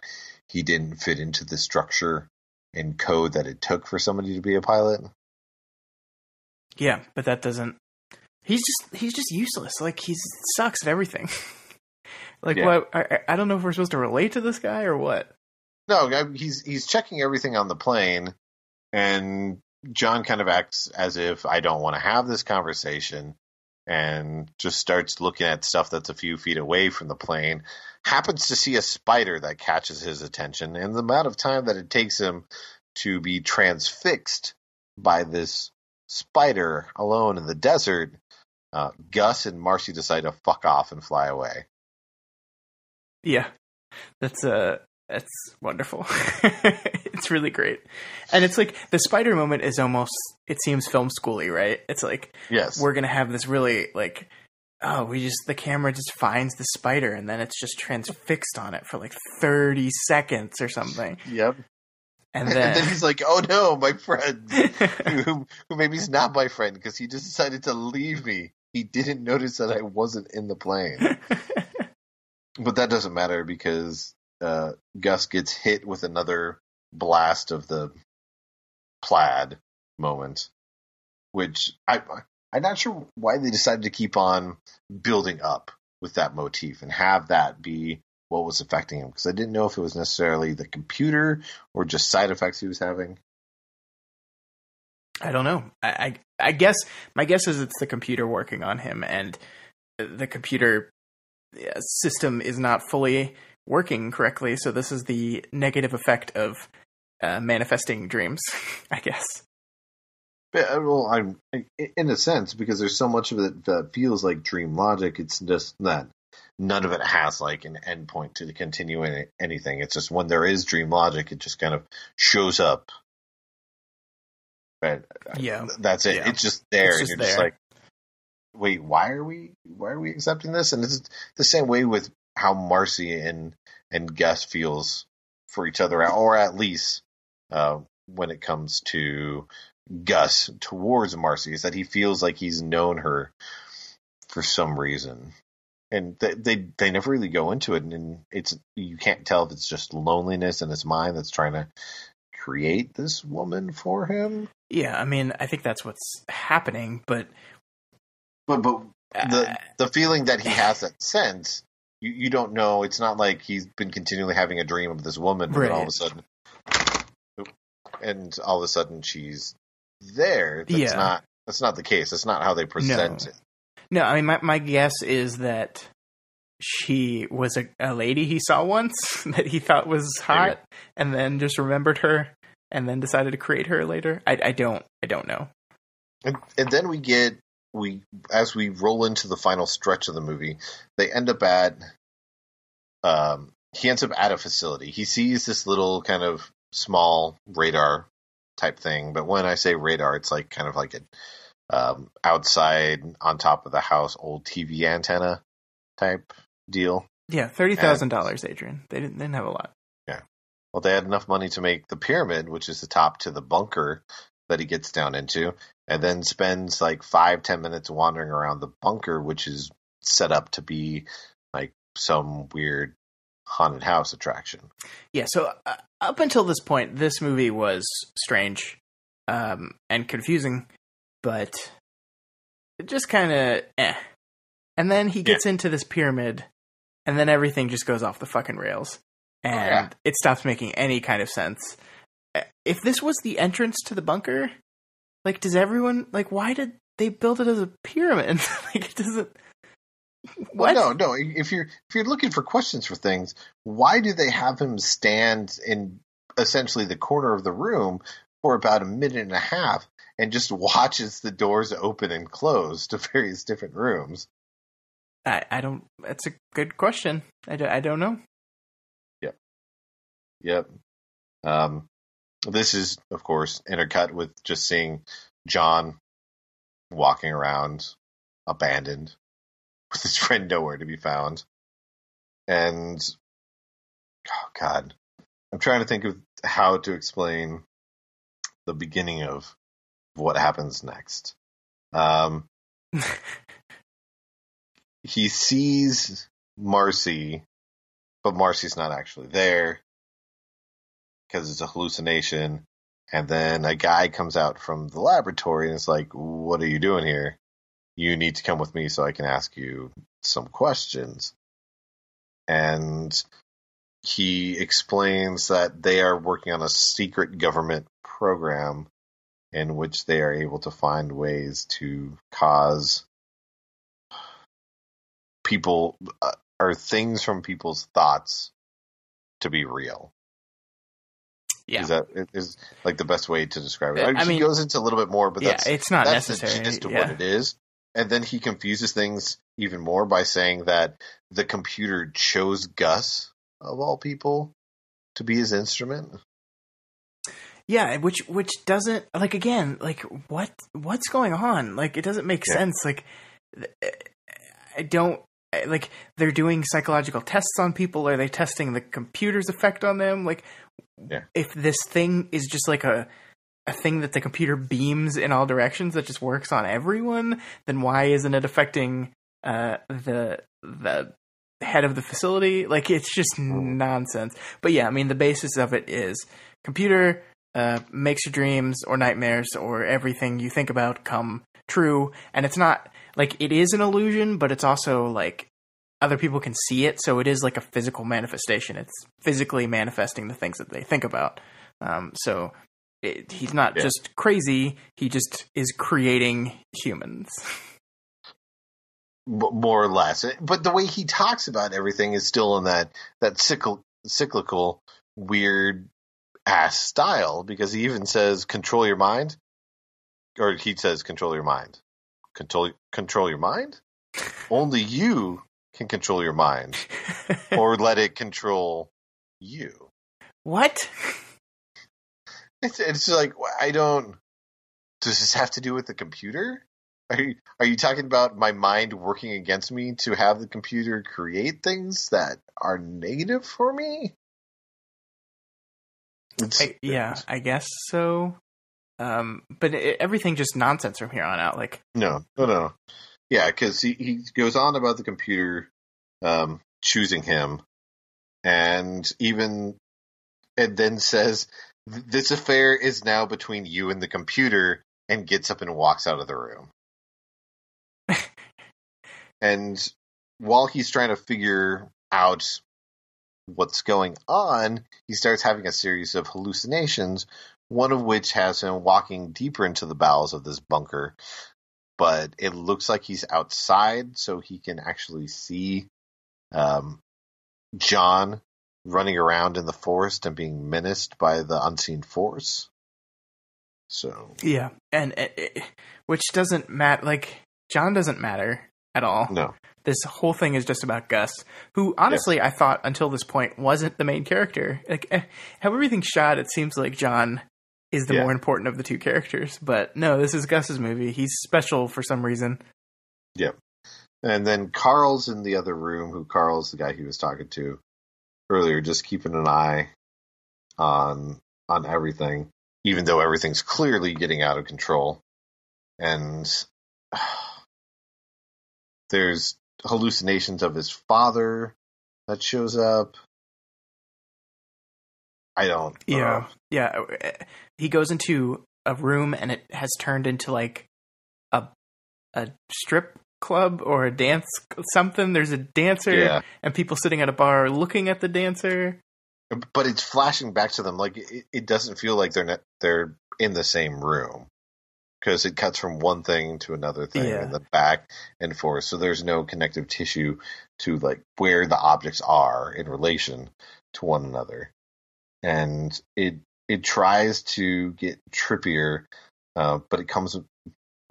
B: he didn't fit into the structure and code that it took for somebody to be a pilot.
C: Yeah, but that doesn't. He's just useless. Like, he sucks at everything. What? I don't know if we're supposed to relate to this guy or what.
B: No, he's checking everything on the plane, and John kind of acts as if I don't want to have this conversation, and just starts looking at stuff that's a few feet away from the plane. Happens to see a spider that catches his attention, and the amount of time that it takes him to be transfixed by this spider alone in the desert, Gus and Marcy decide to fuck off and fly away.
C: Yeah, that's wonderful. It's really great. And it's like the spider moment is almost, it seems film schooly, right? It's like,
B: yes,
C: we're going to have this really like, the camera just finds the spider and then it's just transfixed on it for like 30 seconds or something.
B: Yep.
C: And then
B: he's like, oh no, my friend, who maybe is not my friend because he just decided to leave me. He didn't notice that I wasn't in the plane. But that doesn't matter because Gus gets hit with another blast of the plaid moment, which I'm not sure why they decided to keep on building up with that motif and have that be what was affecting him, because I didn't know if it was necessarily the computer or just side effects he was having.
C: I don't know. I guess my guess is it's the computer working on him, and the computer system is not fully working correctly, so this is the negative effect of manifesting dreams, I guess.
B: Well, I'm in a sense, because there's so much of it that feels like dream logic. It's just that none of it has like an endpoint to continue anything. It's just when there is dream logic, it just kind of shows up. But that's it. Yeah. It's just there, and you're just like, wait, why are we accepting this? And it's the same way with how Marcy and Gus feels for each other, or at least when it comes to Gus towards Marcy, is that he feels like he's known her for some reason. And they never really go into it, and you can't tell if it's just loneliness in his mind that's trying to create this woman for him.
C: Yeah, I mean, I think that's what's happening, but
B: the feeling that he has that sense, you don't know. It's not like he's been continually having a dream of this woman,
C: right.
B: And all of a sudden she's there. That's not the case. That's not how they present it.
C: No, I mean, my guess is that she was a lady he saw once that he thought was hot, maybe. And then just remembered her, and then decided to create her later. I don't know.
B: And then as we roll into the final stretch of the movie, they end up he ends up at a facility. He sees this little kind of small radar type thing, but when I say radar, it's like kind of like a outside on top of the house old TV antenna type deal.
C: Yeah, $30,000, Adrian. They didn't have a lot.
B: Yeah. Well, they had enough money to make the pyramid, which is the top to the bunker that he gets down into, and then spends like 5-10 minutes wandering around the bunker, which is set up to be like some weird haunted house attraction.
C: Yeah, so up until this point, this movie was strange and confusing, but just kind of And then he gets into this pyramid, and then everything just goes off the fucking rails. And it stops making any kind of sense. If this was the entrance to the bunker, like, does everyone, like, why did they build it as a pyramid? Like, it doesn't... What?
B: Well, no. If you're looking for questions for things, why do they have him stand in essentially the corner of the room for about a minute and a half and just watches the doors open and close to various different rooms?
C: I don't. That's a good question. I don't know.
B: Yep. This is, of course, intercut with just seeing John walking around abandoned with his friend nowhere to be found. And, oh God, I'm trying to think of how to explain the beginning of what happens next. He sees Marcy, but Marcy's not actually there because it's a hallucination. And then a guy comes out from the laboratory and is like, "What are you doing here? You need to come with me so I can ask you some questions." And he explains that they are working on a secret government program in which they are able to find ways to cause people or things from people's thoughts to be real.
C: Yeah.
B: Is like the best way to describe it. I mean, he goes into a little bit more, but
C: it's not necessary.
B: That's the gist of what it is. And then he confuses things even more by saying that the computer chose Gus, of all people, to be his instrument.
C: Yeah, which doesn't, like, again, like, what's going on? Like, it doesn't make sense. Like, I don't, like, they're doing psychological tests on people. Are they testing the computer's effect on them? Like, if this thing is just like a thing that the computer beams in all directions that just works on everyone, then why isn't it affecting the head of the facility? Like, it's just nonsense. But yeah, I mean, the basis of it is computer makes your dreams or nightmares or everything you think about come true. And it's not, like, it is an illusion, but it's also, like, other people can see it, so it is like a physical manifestation. It's physically manifesting the things that they think about. So he's not just crazy, he just is creating humans.
B: More or less. But the way he talks about everything is still in that cyclical, weird-ass style, because he even says, control your mind. Or he says, control your mind. Control your mind? Only you can control your mind, or let it control you.
C: What?
B: It's like, I don't... Does this have to do with the computer? Are you talking about my mind working against me to have the computer create things that are negative for me?
C: I guess so. But everything just nonsense from here on out. Like,
B: no. Yeah, because he goes on about the computer choosing him, and then says, "This affair is now between you and the computer," and gets up and walks out of the room. And while he's trying to figure out what's going on, he starts having a series of hallucinations, one of which has him walking deeper into the bowels of this bunker. But it looks like he's outside, so he can actually see John running around in the forest and being menaced by the unseen force. So
C: yeah, and which doesn't matter. Like, John doesn't matter at all.
B: No.
C: This whole thing is just about Gus, who honestly, yes, I thought until this point wasn't the main character. Like, how everything's shot, it seems like John is the more important of the two characters. But no, this is Gus's movie. He's special for some reason.
B: Yep. And then Carl's in the other room, who Carl's the guy he was talking to earlier, just keeping an eye on everything, even though everything's clearly getting out of control. And there's hallucinations of his father that shows up. I don't know.
C: Yeah. He goes into a room and it has turned into like a strip club or a dance something. There's a dancer and people sitting at a bar looking at the dancer.
B: But it's flashing back to them. Like, it doesn't feel like they're in the same room, because it cuts from one thing to another thing and then back and forth. So there's no connective tissue to like where the objects are in relation to one another. And it tries to get trippier, but it comes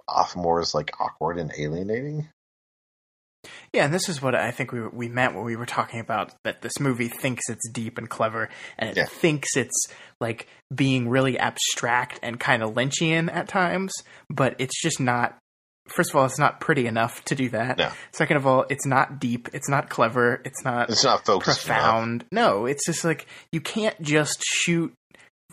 B: off more as like awkward and alienating.
C: Yeah, and this is what I think we meant when we were talking about that this movie thinks it's deep and clever, and it thinks it's like being really abstract and kind of Lynchian at times, but it's just not. First of all, it's not pretty enough to do that.
B: No.
C: Second of all, it's not deep. It's not clever. It's not
B: focused
C: profound.
B: enough.
C: No, it's just like you can't just shoot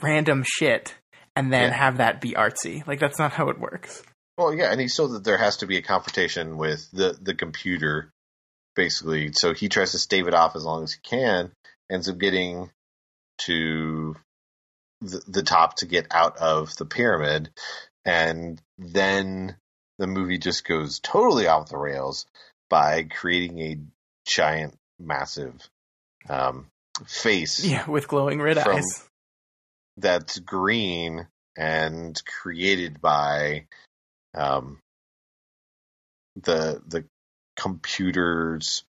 C: random shit and then have that be artsy. Like, that's not how it works.
B: Well, yeah, and he saw that there has to be a confrontation with the computer, basically. So he tries to stave it off as long as he can, ends up getting to the top to get out of the pyramid, and then the movie just goes totally off the rails by creating a giant, massive face.
C: Yeah, with glowing red eyes.
B: That's green and created by the computer's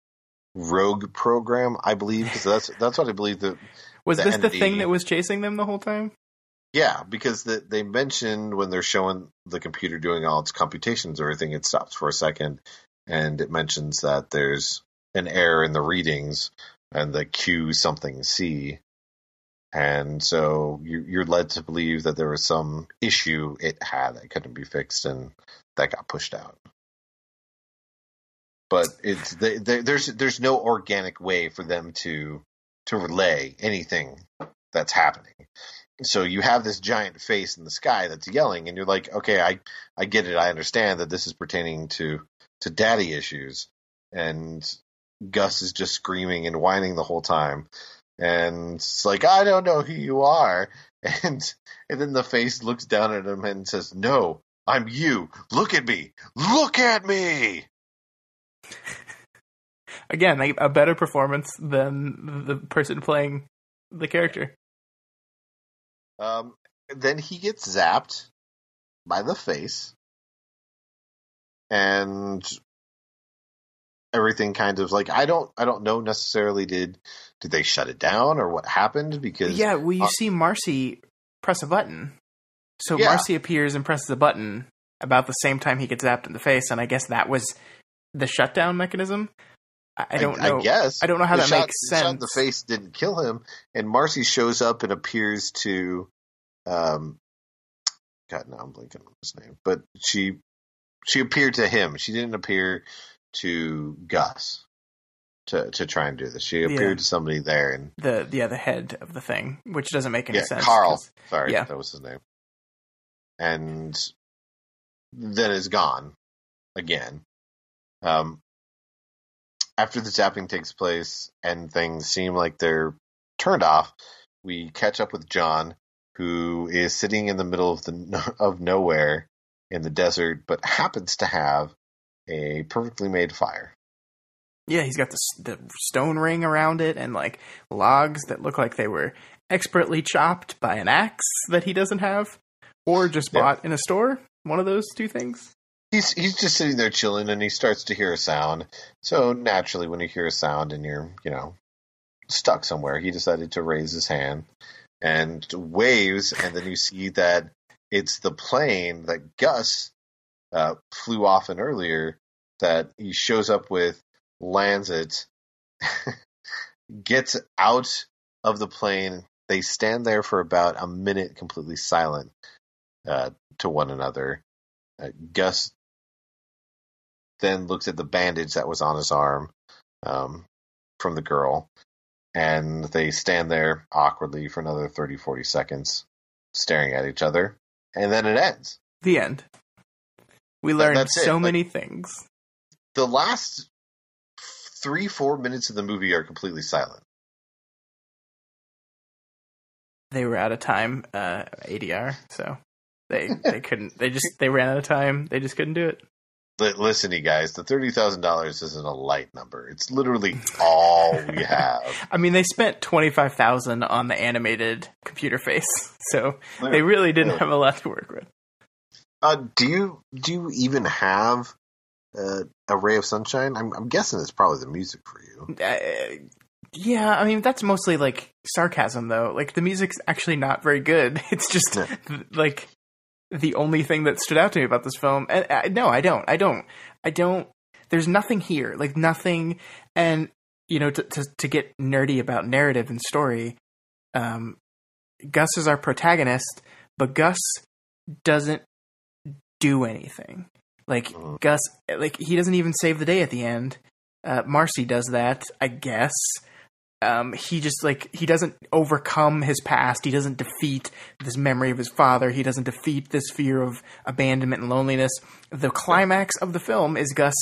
B: rogue program, I believe, because that's what I believe.
C: Was this the thing that was chasing them the whole time?
B: Yeah, because they mentioned when they're showing the computer doing all its computations or everything, it stops for a second, and it mentions that there's an error in the readings and the Q something C. And so you're led to believe that there was some issue it had that couldn't be fixed, and that got pushed out. But there's no organic way for them to relay anything that's happening. So you have this giant face in the sky that's yelling, and you're like, okay, I get it. I understand that this is pertaining to daddy issues. And Gus is just screaming and whining the whole time. And it's like, I don't know who you are. And then the face looks down at him and says, no, I'm you. Look at me. Look at me.
C: Again, like a better performance than the person playing the character.
B: Then he gets zapped by the face, and everything kind of like I don't know necessarily did they shut it down or what happened, because
C: you see Marcy press a button, so Marcy appears and presses a button about the same time he gets zapped in the face, and I guess that was the shutdown mecanism. I don't know.
B: I guess
C: I don't know how that makes sense.
B: The shot in the face didn't kill him, and Marcy shows up and appears to, God, now I'm blanking on his name, but she she appeared to him. She didn't appear to Gus to try and do this. She appeared to somebody there, and
C: the head of the thing, which doesn't make any sense.
B: Carl. Sorry, that was his name. And then is gone again. After the zapping takes place and things seem like they're turned off, we catch up with John, who is sitting in the middle of nowhere in the desert, but happens to have a perfectly made fire.
C: Yeah, he's got the stone ring around it and like logs that look like they were expertly chopped by an axe that he doesn't have, or just bought in a store. One of those two things.
B: He's just sitting there chilling, and he starts to hear a sound. So naturally, when you hear a sound and you're stuck somewhere, he decided to raise his hand and waves, and then you see that it's the plane that Gus flew off in earlier that he shows up with, lands it, gets out of the plane. They stand there for about a minute completely silent to one another. Gus then looks at the bandage that was on his arm from the girl, and they stand there awkwardly for another 30, 40 seconds, staring at each other, and then it ends.
C: The end. We learned so many things.
B: The last 3-4 minutes of the movie are completely silent.
C: They were out of time, ADR, so they couldn't. They ran out of time. They just couldn't do it.
B: Listen, you guys, the $30,000 isn't a light number. It's literally all we have.
C: I mean, they spent $25,000 on the animated computer face, so they really didn't have a lot to work with.
B: Do you even have a ray of sunshine? I'm guessing it's probably the music for you.
C: Yeah, I mean, that's mostly like sarcasm, though. Like, the music's actually not very good. It's just like the only thing that stood out to me about this film. And no, I don't. There's nothing here, like nothing. And to get nerdy about narrative and story, Gus is our protagonist, but Gus doesn't do anything. Like Gus, like he doesn't even save the day at the end. Marcy does that, I guess. He just he doesn't overcome his past. He doesn't defeat this memory of his father. He doesn't defeat this fear of abandonment and loneliness. The climax of the film is Gus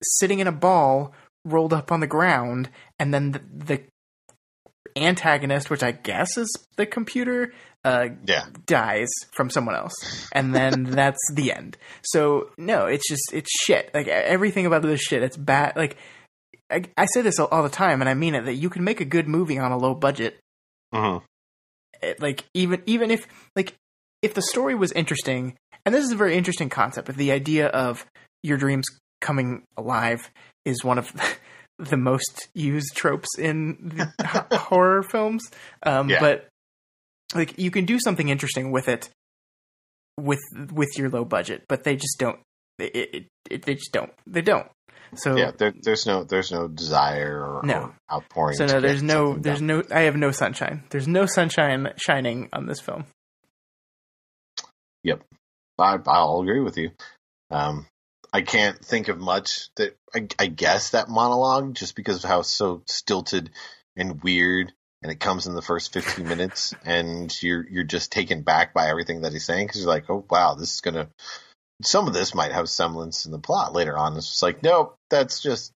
C: sitting in a ball rolled up on the ground, and then the antagonist, which I guess is the computer, dies from someone else, and then that's the end. So no, it's shit. Like everything about this shit, it's bad. Like I say this all the time, and I mean it, that you can make a good movie on a low budget. Like even if the story was interesting, and this is a very interesting concept, but the idea of your dreams coming alive is one of the most used tropes in the horror films. But like you can do something interesting with it with your low budget, but they just don't. They just don't. They don't. So
B: yeah, there's no desire or outpouring.
C: So no, there's no. I have no sunshine. There's no sunshine shining on this film.
B: Yep, I'll agree with you. I can't think of much that I guess that monologue, just because of how so stilted and weird, and it comes in the first 15 minutes, and you're just taken back by everything that he's saying, because you're like, oh wow, this is gonna. Some of this might have semblance in the plot later on. It's just like, nope, that's just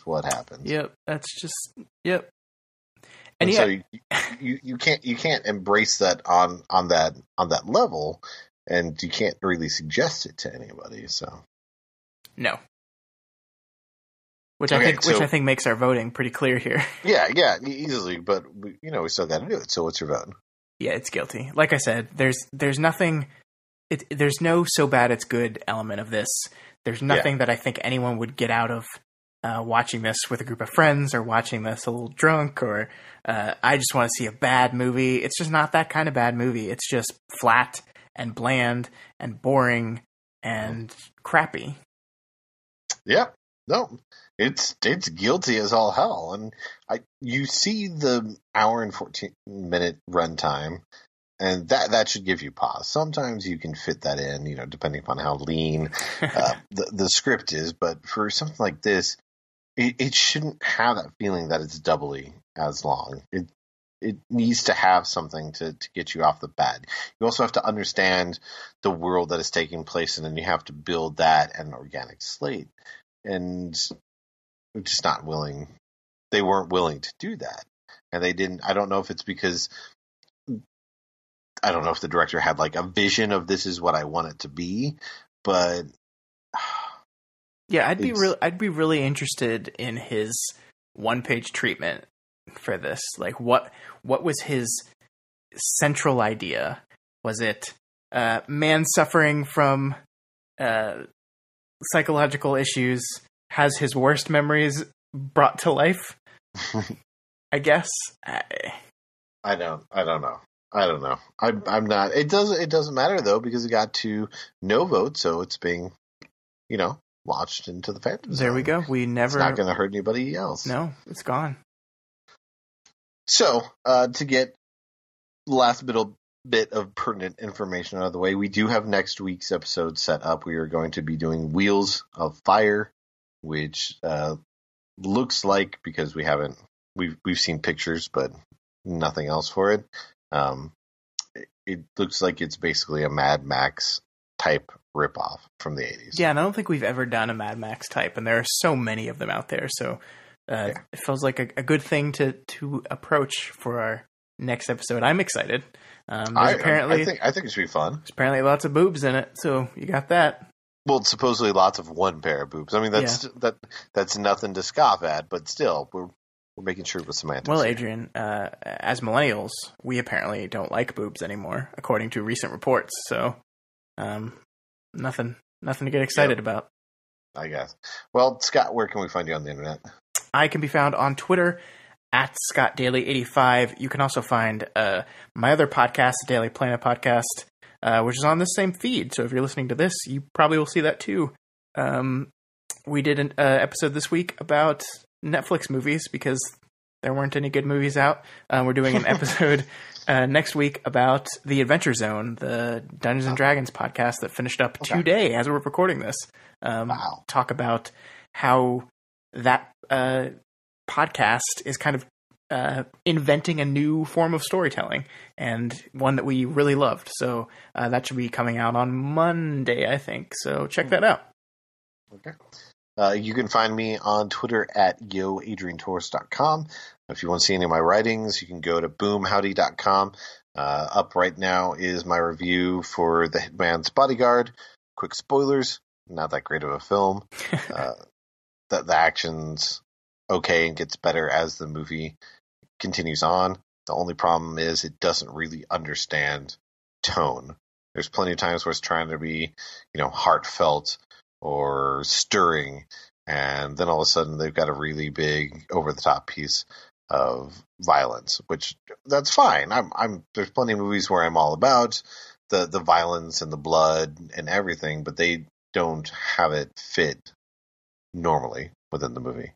B: what happens.
C: Yep, yep.
B: And so you can't embrace that on that level, and you can't really suggest it to anybody. So
C: no, which I think makes our voting pretty clear here.
B: Yeah, easily. But we still got to do it. So what's your vote?
C: Yeah, it's guilty. Like I said, there's nothing. There's no so bad it's good element of this. There's nothing that I think anyone would get out of watching this with a group of friends, or watching this a little drunk, or I just want to see a bad movie. It's just not that kind of bad movie. It's just flat and bland and boring and crappy. Yeah.
B: No, it's guilty as all hell. And you see the hour and 14-minute runtime, And that should give you pause. Sometimes you can fit that in, depending upon how lean the script is. But for something like this, it shouldn't have that feeling that it's doubly as long. It needs to have something to get you off the bat. You also have to understand the world that is taking place, and then you have to build that at an organic slate. And we're just not willing. They weren't willing to do that. And they didn't. I don't know if it's because I don't know if the director had like a vision of this is what I want it to be, but
C: yeah, I'd be really interested in his one-page treatment for this. Like, what was his central idea? Was it man suffering from psychological issues has his worst memories brought to life? I guess.
B: I don't know. I'm not. It doesn't matter though, because it got to no vote, so it's being, launched into the phantom zone.
C: There we go. It's
B: not going to hurt anybody else.
C: No, it's gone.
B: So to get the last bit of pertinent information out of the way, we do have next week's episode set up. We are going to be doing Wheels of Fire, which looks like, because we've seen pictures, but nothing else for it. It looks like it's basically a Mad Max type ripoff from the 80s.
C: Yeah, and I don't think we've ever done a Mad Max type, and there are so many of them out there. So it feels like a good thing to approach for our next episode. I'm excited.
B: I think it should be fun.
C: There's apparently lots of boobs in it, so you got that.
B: Well, it's supposedly lots of one pair of boobs. I mean, that's nothing to scoff at, but still, we're making sure with semantics.
C: Well, Adrian, as millennials, we apparently don't like boobs anymore, according to recent reports. So, nothing to get excited about.
B: I guess. Well, Scott, where can we find you on the internet?
C: I can be found on Twitter at ScottDaily85. You can also find my other podcast, Daily Planet Podcast, which is on the same feed. So if you're listening to this, you probably will see that too. We did an episode this week about Netflix movies because there weren't any good movies out. We're doing an episode next week about The Adventure Zone, the Dungeons and Dragons podcast that finished up today as we're recording this. Talk about how that podcast is kind of inventing a new form of storytelling, and one that we really loved. So that should be coming out on Monday, I think. So check that out.
B: Okay. You can find me on Twitter at yoadriantorres.com. If you want to see any of my writings, you can go to boomhowdy.com. Up right now is my review for The Hitman's Bodyguard. Quick spoilers, not that great of a film. The action's okay and gets better as the movie continues on. The only problem is it doesn't really understand tone. There's plenty of times where it's trying to be, heartfelt or stirring, and then all of a sudden they've got a really big over-the-top piece of violence, which that's fine. There's plenty of movies where I'm all about the violence and the blood and everything, but they don't have it fit normally within the movie.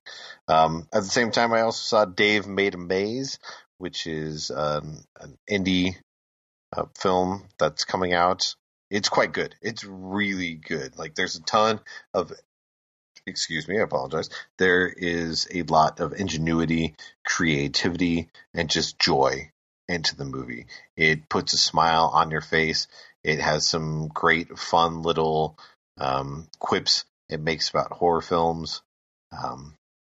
B: At the same time, I also saw Dave Made a Maze, which is an indie film that's coming out. It's quite good. It's really good. Like, there's a ton of, excuse me, I apologize. There is a lot of ingenuity, creativity, and just joy into the movie. It puts a smile on your face. It has some great, fun little quips it makes about horror films.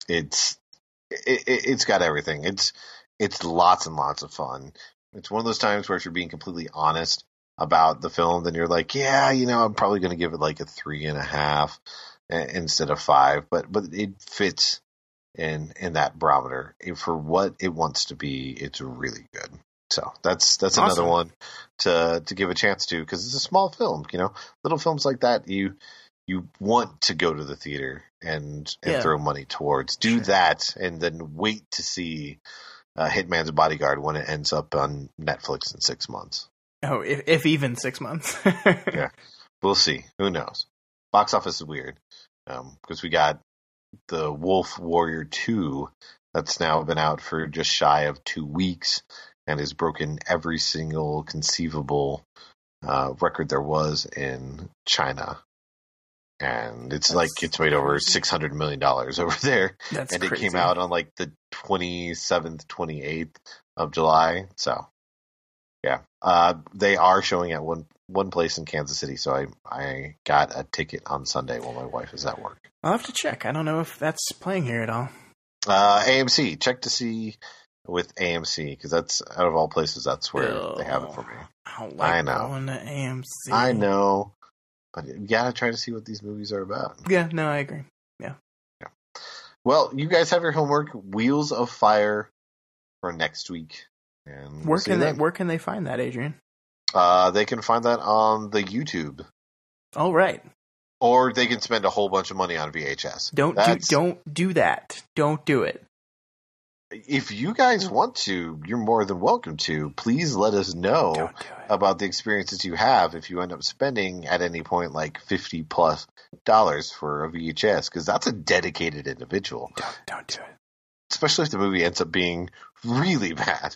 B: It's got everything. It's lots and lots of fun. It's one of those times where if you're being completely honest about the film, then you're like, yeah, I'm probably going to give it like a 3.5 instead of 5, but it fits in that barometer. For what it wants to be, it's really good. So that's awesome. Another one to give a chance to, because it's a small film. Little films like that, you want to go to the theater and throw money towards. Do that, and then wait to see Hitman's Bodyguard when it ends up on Netflix in 6 months.
C: Oh, if even 6 months.
B: Yeah, we'll see. Who knows? Box office is weird because we got the Wolf Warrior 2 that's now been out for just shy of 2 weeks, and has broken every single conceivable record there was in China. And it's made over $600 million over there.
C: That's
B: and
C: crazy.
B: It came out on like the 27th, 28th of July. So, yeah. They are showing at one place in Kansas City. So I got a ticket on Sunday while my wife is at work.
C: I'll have to check. I don't know if that's playing here at all.
B: AMC. Check to see with AMC, because that's, out of all places, that's where they have it for me.
C: I don't like
B: I know.
C: going to AMC.
B: I know. But you gotta try to see what these movies are about.
C: Yeah, no, I agree. Yeah.
B: Well, you guys have your homework. Wheels of Fire for next week. And
C: where can they find that, Adrian?
B: They can find that on the YouTube.
C: Oh, right.
B: Or they can spend a whole bunch of money on VHS.
C: Don't do that. Don't do it.
B: If you guys want to, you're more than welcome to. Please let us know about the experiences you have if you end up spending at any point like $50+ for a VHS, because that's a dedicated individual.
C: Don't do it.
B: Especially if the movie ends up being really bad.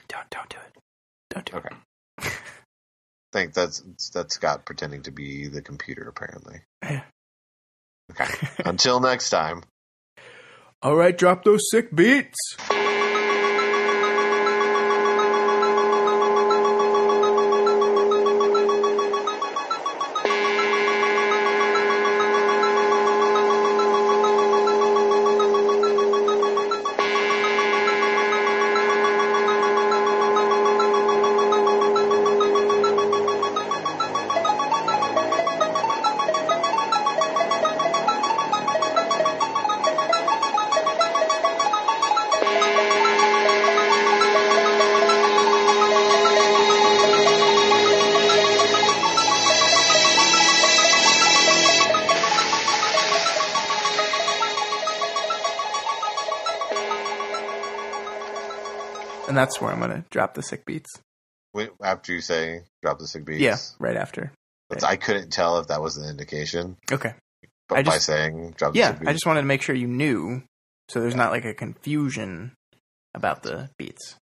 C: Don't do it. Don't do it.
B: I think that's Scott pretending to be the computer, apparently.
C: Yeah.
B: Okay. Until next time.
C: All right, drop those sick beats. And that's where I'm going to drop the sick beats.
B: Wait, after you say drop the sick beats?
C: Yeah, right after.
B: I couldn't tell if that was an indication.
C: Okay.
B: But by saying drop the sick beats?
C: Yeah, I just wanted to make sure you knew, so there's not like a confusion about the beats.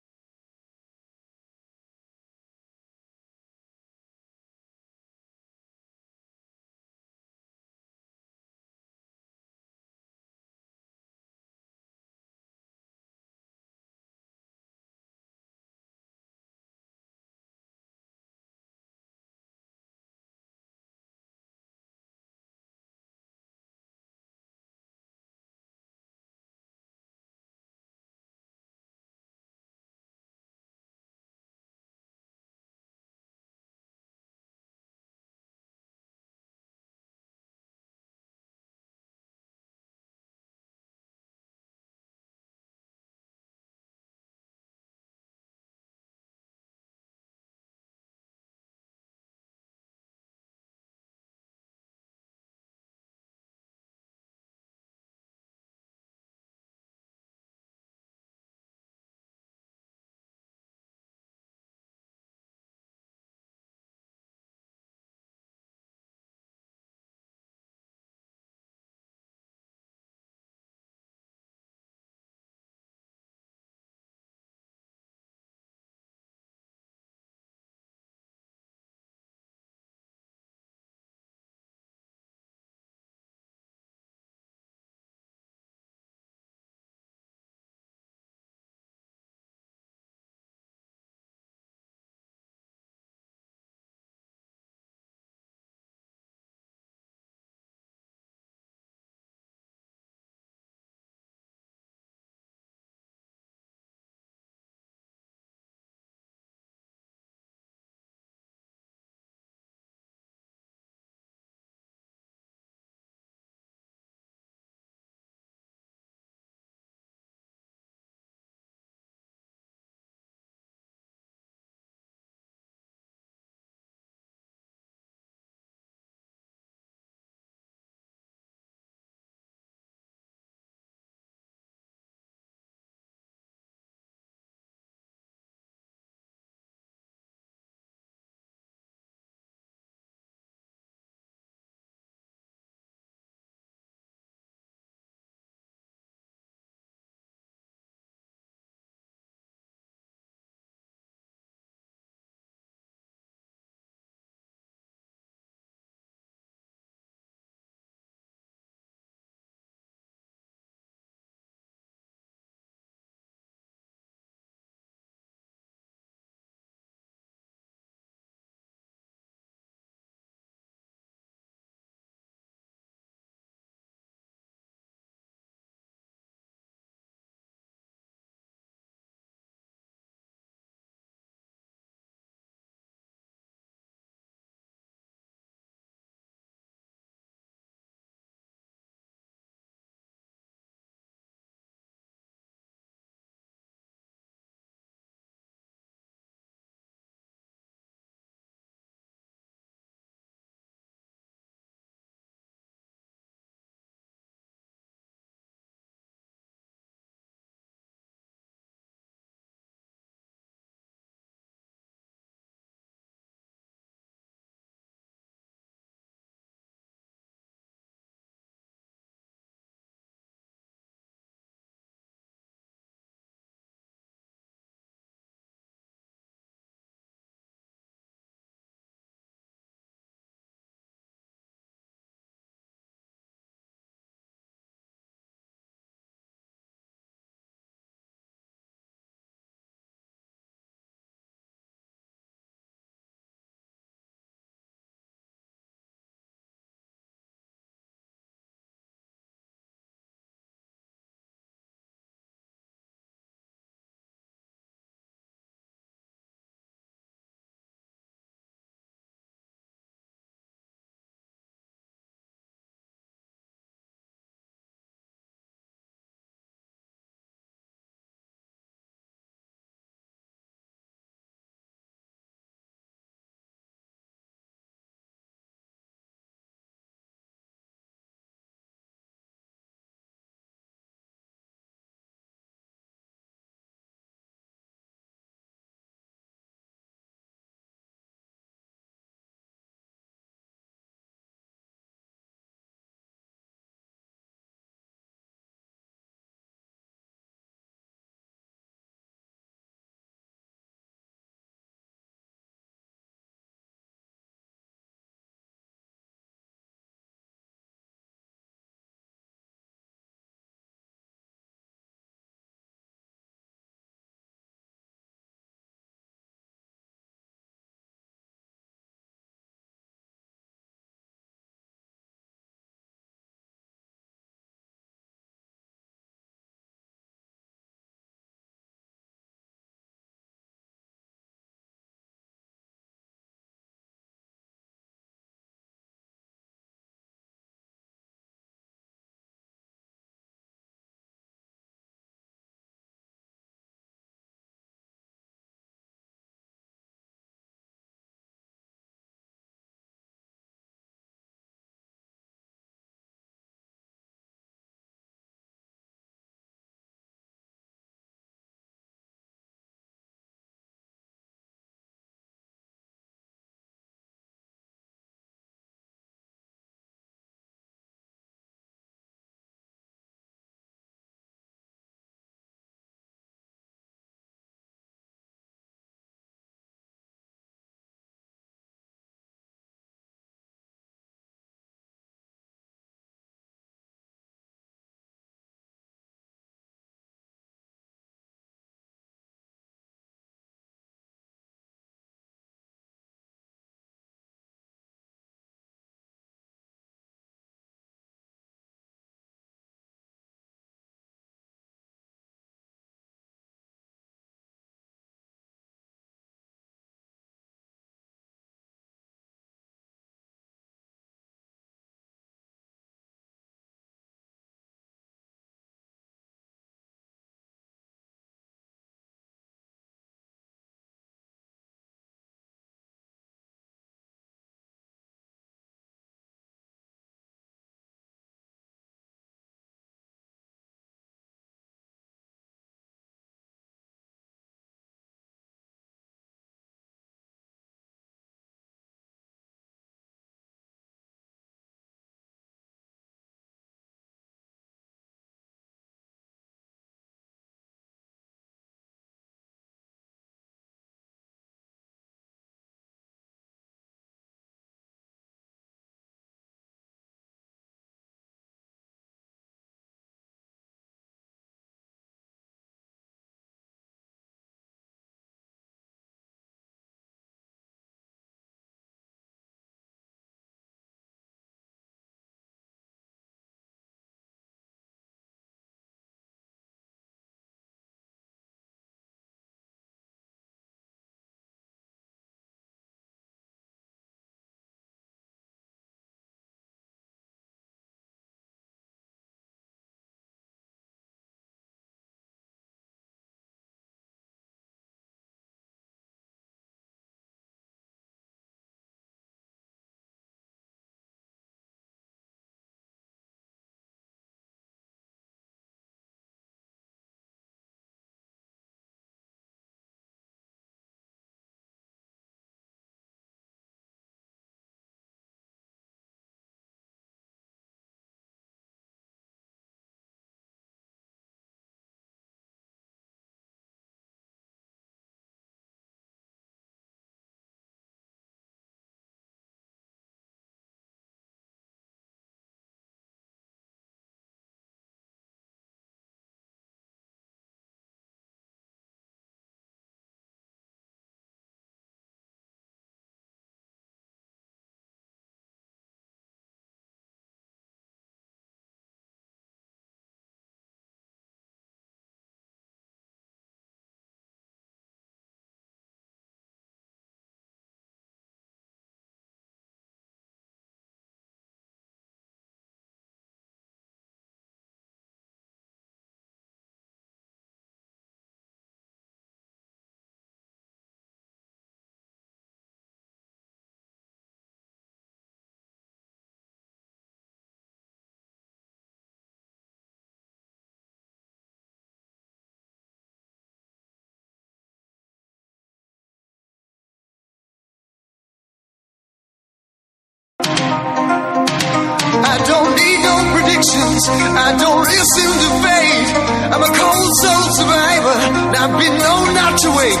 A: I don't need no predictions, I don't listen to fate. I'm a cold soul survivor, and I've been known not to wait.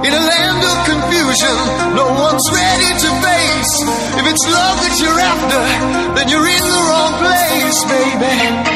A: In a land of confusion, no one's ready to face. If it's love that you're after, then you're in the wrong place, baby.